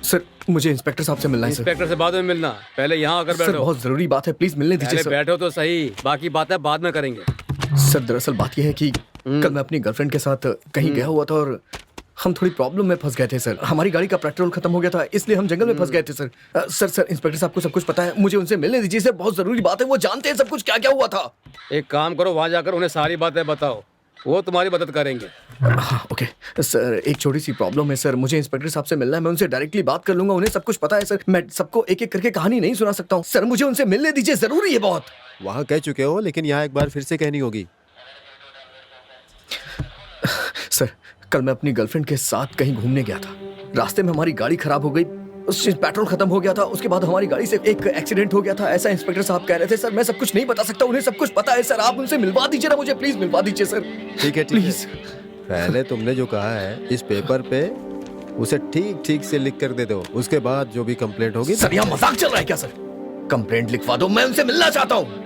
सर मुझे इंस्पेक्टर साहब से मिलना है सर। इंस्पेक्टर से बाद में मिलना, पहले यहाँ आकर सर बैठो। बहुत जरूरी बात है, प्लीज मिलने दीजिए पहले सर। बैठो तो सही, बाकी बातें बाद में करेंगे। सर दरअसल बात यह है कि कल मैं अपनी गर्लफ्रेंड के साथ कहीं गया हुआ था और हम थोड़ी प्रॉब्लम में फंस गए थे सर। हमारी गाड़ी का पेट्रोल खत्म हो गया था, इसलिए हम जंगल में फंस गए थे सर। सर इंस्पेक्टर साहब को सब कुछ पता है, मुझे उनसे मिलने दीजिए सर, बहुत जरूरी बात है, वो जानते हैं सब कुछ क्या क्या हुआ था। एक काम करो, वहां जाकर उन्हें सारी बातें बताओ, वो तुम्हारी मदद करेंगे। हाँ ओके सर, एक छोटी सी प्रॉब्लम है सर, मुझे इंस्पेक्टर साहब से मिलना है, मैं उनसे डायरेक्टली बात कर लूंगा, उन्हें सब कुछ पता है सर, मैं सबको एक एक करके कहानी नहीं सुना सकता हूँ सर, मुझे उनसे मिलने दीजिए, जरूरी है बहुत। वहाँ कह चुके हो, लेकिन यहाँ एक बार फिर से कहनी होगी। सर कल मैं अपनी गर्लफ्रेंड के साथ कहीं घूमने गया था, रास्ते में हमारी गाड़ी खराब हो गई, उससे पेट्रोल खत्म हो गया था, उसके बाद हमारी गाड़ी से एक एक्सीडेंट हो गया था, ऐसा इंस्पेक्टर साहब कह रहे थे सर। मैं सब कुछ नहीं बता सकता, उन्हें सब कुछ पता है सर, आप उनसे मिलवा दीजिए ना मुझे, प्लीज मिलवा दीजिए सर। ठीक है प्लीज। पहले तुमने जो कहा है इस पेपर पे उसे ठीक ठीक से लिख कर दे दो, उसके बाद जो भी कंप्लेंट होगी। सर यहाँ मजाक चल रहा है क्या सर? कंप्लेंट लिखवा दो, मैं उनसे मिलना चाहता हूँ।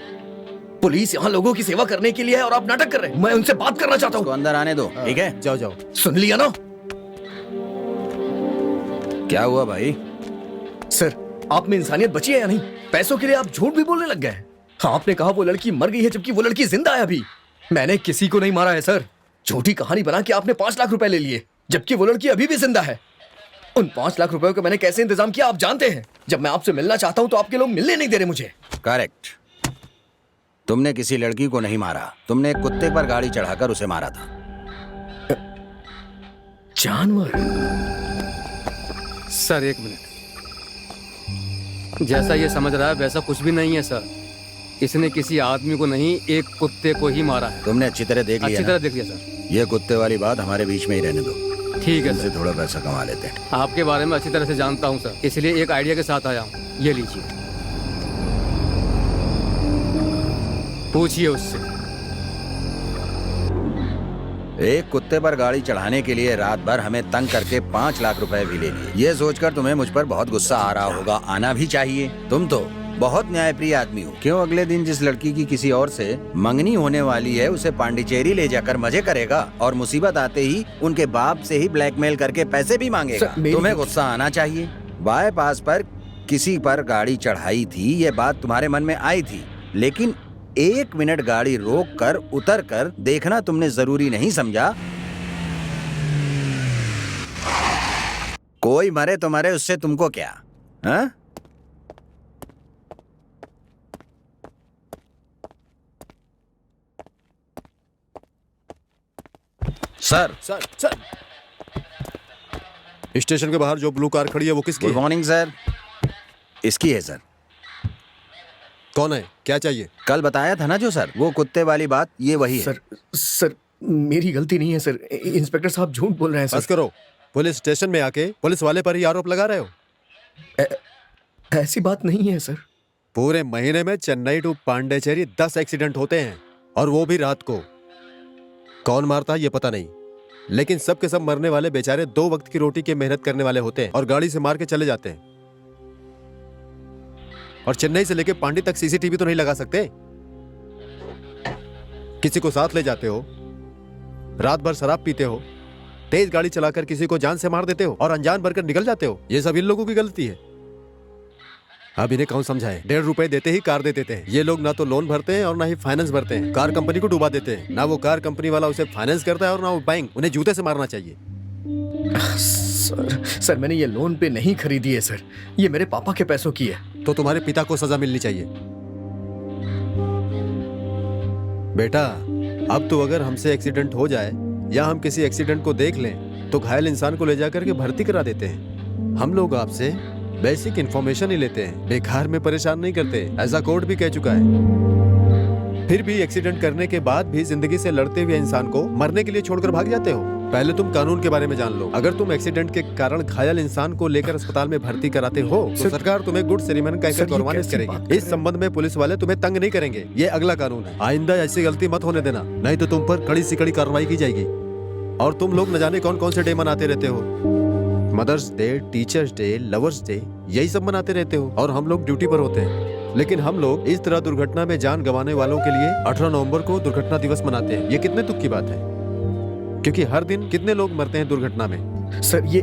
पुलिस यहाँ लोगों की सेवा करने के लिए है और आप नाटक कर रहे हैं, मैं उनसे बात करना चाहता तो हूँ। अंदर आने दो, ठीक है? जाओ जाओ। सुन लिया ना? क्या हुआ भाई? सर आप में इंसानियत बची है या नहीं? पैसों के लिए आप झूठ भी बोलने लग गए हैं। हाँ, आपने कहा वो लड़की मर गई है, जबकि वो लड़की जिंदा है अभी। मैंने किसी को नहीं मारा है सर। झूठी कहानी बना के आपने 5 लाख रुपए ले लिए, जबकि वो लड़की अभी भी जिंदा है। उन 5 लाख रुपयों का मैंने कैसे इंतजाम किया आप जानते हैं। जब मैं आपसे मिलना चाहता हूँ तो आपके लोग मिलने नहीं दे रहे मुझे। करेक्ट, तुमने किसी लड़की को नहीं मारा, तुमने एक कुत्ते पर गाड़ी चढ़ाकर उसे मारा था। जानवर? सर एक मिनट, जैसा ये समझ रहा है वैसा कुछ भी नहीं है सर। इसने किसी आदमी को नहीं, एक कुत्ते को ही मारा है। तुमने अच्छी तरह देख लिया अच्छी ना? तरह देख लिया सर। ये कुत्ते वाली बात हमारे बीच में ही रहने दो, ठीक है इनसे सर, थोड़ा पैसा कमा लेते हैं। आपके बारे में अच्छी तरह से जानता हूँ सर, इसलिए एक आइडिया के साथ आया हूँ। ये लीजिए, पूछिए उससे। एक कुत्ते पर गाड़ी चढ़ाने के लिए रात भर हमें तंग करके 5 लाख रुपए भी ले लिए। ये सोचकर तुम्हें मुझ पर बहुत गुस्सा आ रहा होगा, आना भी चाहिए। तुम तो बहुत न्यायप्रिय आदमी हो। क्यों अगले दिन जिस लड़की की किसी और से मंगनी होने वाली है उसे पांडिचेरी ले जाकर मजे करेगा और मुसीबत आते ही उनके बाप से ही ब्लैकमेल करके पैसे भी मांगेगा। सर, मेरी- तुम्हें गुस्सा आना चाहिए। बाईपास पर किसी पर गाड़ी चढ़ाई थी, ये बात तुम्हारे मन में आई थी, लेकिन 1 मिनट गाड़ी रोक कर उतर कर देखना तुमने जरूरी नहीं समझा? कोई मरे तो मरे, उससे तुमको क्या? हाँ? सर, सर सर, स्टेशन के बाहर जो ब्लू कार खड़ी है वो किसकी गुड है? Morning sir. इसकी है सर। कौन है, क्या चाहिए? कल बताया था ना जो सर, वो कुत्ते वाली बात, ये वही है। सर मेरी गलती नहीं है सर, इंस्पेक्टर साहब झूठ बोल रहे हैं बस सर। करो, पुलिस स्टेशन में आके पुलिस वाले पर ही आरोप लगा रहे हो। ऐसी बात नहीं है सर। पूरे महीने में चेन्नई टू पांडिचेरी 10 एक्सीडेंट होते हैं, और वो भी रात को। कौन मारता है ये पता नहीं, लेकिन सब के सब मरने वाले बेचारे 2 वक्त की रोटी की मेहनत करने वाले होते हैं और गाड़ी से मार के चले जाते हैं। और चेन्नई से लेके पांडी तक सीसीटीवी तो नहीं लगा सकते? किसी को साथ ले जाते हो, रात भर शराब पीते हो, तेज गाड़ी चलाकर किसी को जान से मार देते हो और अनजान बनकर निकल जाते हो। ये सब इन लोगों की गलती है। अब इन्हें कौन समझाए? 1.5 रुपए देते ही कार दे देते हैं। ये लोग ना तो लोन भरते हैं और ना ही फाइनेंस भरते हैं। कार कंपनी को डुबा देते हैं। ना वो कार कंपनी वाला उसे फाइनेंस करता है और ना वो बैंक। उन्हें जूते से मारना चाहिए। सर मैंने ये लोन पे नहीं खरीदी है सर, ये मेरे पापा के पैसों की है। तो तुम्हारे पिता को सजा मिलनी चाहिए। बेटा, अब तो अगर हमसे एक्सीडेंट हो जाए या हम किसी एक्सीडेंट को देख लें तो घायल इंसान को ले जाकर के भर्ती करा देते हैं। हम लोग आपसे बेसिक इंफॉर्मेशन ही लेते हैं, बेकार में परेशान नहीं करते। ऐसा कोर्ट भी कह चुका है। फिर भी एक्सीडेंट करने के बाद भी जिंदगी से लड़ते हुए इंसान को मरने के लिए छोड़कर भाग जाते हो। पहले तुम कानून के बारे में जान लो। अगर तुम एक्सीडेंट के कारण घायल इंसान को लेकर अस्पताल में भर्ती कराते हो तो सरकार तुम्हें गुड सेरेमनी कहकर गौरवान्वित करेगी। इस संबंध में पुलिस वाले तुम्हें तंग नहीं करेंगे। ये अगला कानून है। आइंदा ऐसी गलती मत होने देना, नहीं तो तुम पर कड़ी से कड़ी कार्रवाई की जाएगी। और तुम लोग न जाने कौन कौन से डे मनाते रहते हो। Mother's day, teachers' day, lovers' day, यही सब मनाते रहते हो और हम लोग ड्यूटी पर होते हैं। लेकिन हम लोग इस तरह दुर्घटना में जान गंवाने वालों के लिए 18 नवंबर को दुर्घटना दिवस मनाते हैं। ये कितने दुख की बात है, क्योंकि हर दिन कितने लोग मरते हैं दुर्घटना में। सर ये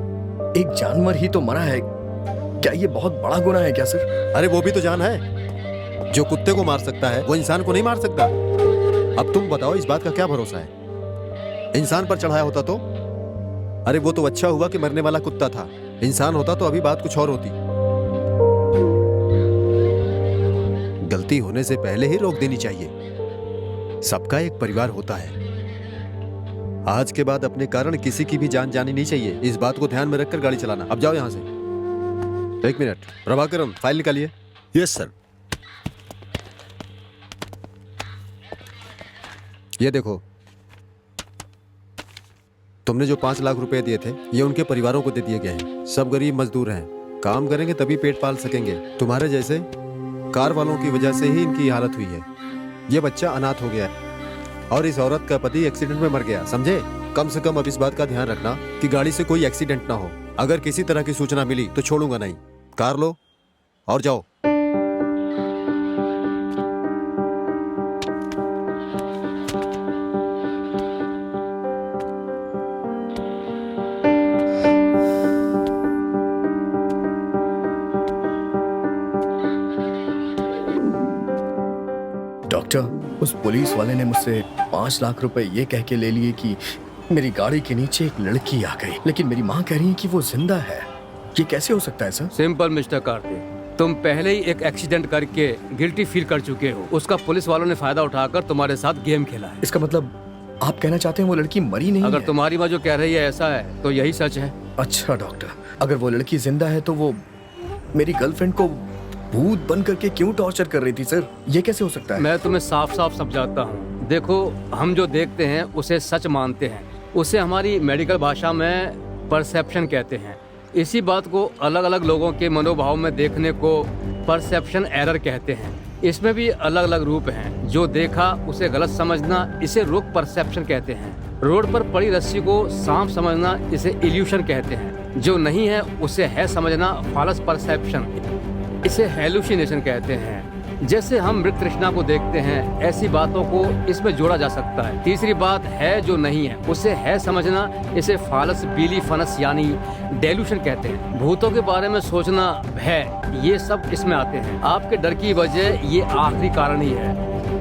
एक जानवर ही तो मरा है, क्या ये बहुत बड़ा गुनाह है क्या सर? अरे वो भी तो जान है। जो कुत्ते को मार सकता है वो इंसान को नहीं मार सकता। अब तुम बताओ इस बात का क्या भरोसा है? इंसान पर चढ़ाया होता तो? अरे वो तो अच्छा हुआ कि मरने वाला कुत्ता था। इंसान होता तो अभी बात कुछ और होती। गलती होने से पहले ही रोक देनी चाहिए। सबका एक परिवार होता है। आज के बाद अपने कारण किसी की भी जान जानी नहीं चाहिए। इस बात को ध्यान में रखकर गाड़ी चलाना। अब जाओ यहां से। 1 मिनट, प्रभाकरन फाइल निकालिए। Yes sir. ये देखो, तुमने जो 5 लाख रुपए दिए थे ये उनके परिवारों को दे दिए गए हैं। सब गरीब मजदूर हैं, काम करेंगे तभी पेट पाल सकेंगे। तुम्हारे जैसे कार वालों की वजह से ही इनकी हालत हुई है। ये बच्चा अनाथ हो गया है और इस औरत का पति एक्सीडेंट में मर गया, समझे? कम से कम अब इस बात का ध्यान रखना कि गाड़ी से कोई एक्सीडेंट ना हो। अगर किसी तरह की सूचना मिली तो छोड़ूंगा नहीं। कार लो और जाओ। डॉक्टर, उस पुलिस वाले ने मुझसे 5 लाख रुपए ये कह के ले लिए कि मेरी गाड़ी के नीचे एक लड़की आ गई, लेकिन मेरी माँ कह रही है कि वो जिंदा है। ये कैसे हो सकता है सर? सिंपल मिस्टर कार्तिक, तुम पहले ही एक एक्सीडेंट करके गिल्टी फील कर चुके हो। उसका पुलिस वालों ने फायदा उठाकर तुम्हारे साथ गेम खेला है। इसका मतलब आप कहना चाहते हैं वो लड़की मरी नहीं अगर है? तुम्हारी माँ जो कह रही है ऐसा है तो यही सच है। अच्छा डॉक्टर, अगर वो लड़की जिंदा है तो वो मेरी गर्लफ्रेंड को भूत बन करके क्यों टॉर्चर कर रही थी सर? ये कैसे हो सकता है? मैं तुम्हें साफ साफ समझाता हूँ। देखो, हम जो देखते हैं उसे सच मानते हैं। उसे हमारी मेडिकल भाषा में परसेप्शन कहते हैं। इसी बात को अलग अलग लोगों के मनोभाव में देखने को परसेप्शन एरर कहते हैं। इसमें भी अलग अलग रूप हैं। जो देखा उसे गलत समझना, इसे रोग परसेप्शन कहते हैं। रोड पर पड़ी रस्सी को सांप समझना, इसे इल्यूशन कहते हैं। जो नहीं है उसे है समझना, फॉल्स परसेप्शन, इसे हेलुसिनेशन कहते हैं। जैसे हम मृत तृष्णा को देखते हैं, ऐसी बातों को इसमें जोड़ा जा सकता है। तीसरी बात है जो नहीं है उसे है समझना, इसे फॉल्स बिलीफनेस यानी डेल्यूशन कहते हैं। भूतों के बारे में सोचना, भय, ये सब इसमें आते हैं। आपके डर की वजह ये आखिरी कारण ही है।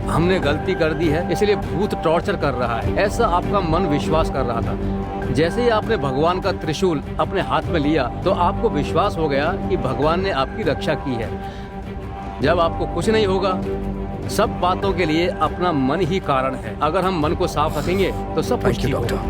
हमने गलती कर दी है इसलिए भूत टॉर्चर कर रहा है, ऐसा आपका मन विश्वास कर रहा था। जैसे ही आपने भगवान का त्रिशूल अपने हाथ में लिया तो आपको विश्वास हो गया कि भगवान ने आपकी रक्षा की है। जब आपको कुछ नहीं होगा, सब बातों के लिए अपना मन ही कारण है। अगर हम मन को साफ रखेंगे तो सब कुछ ठीक होगा।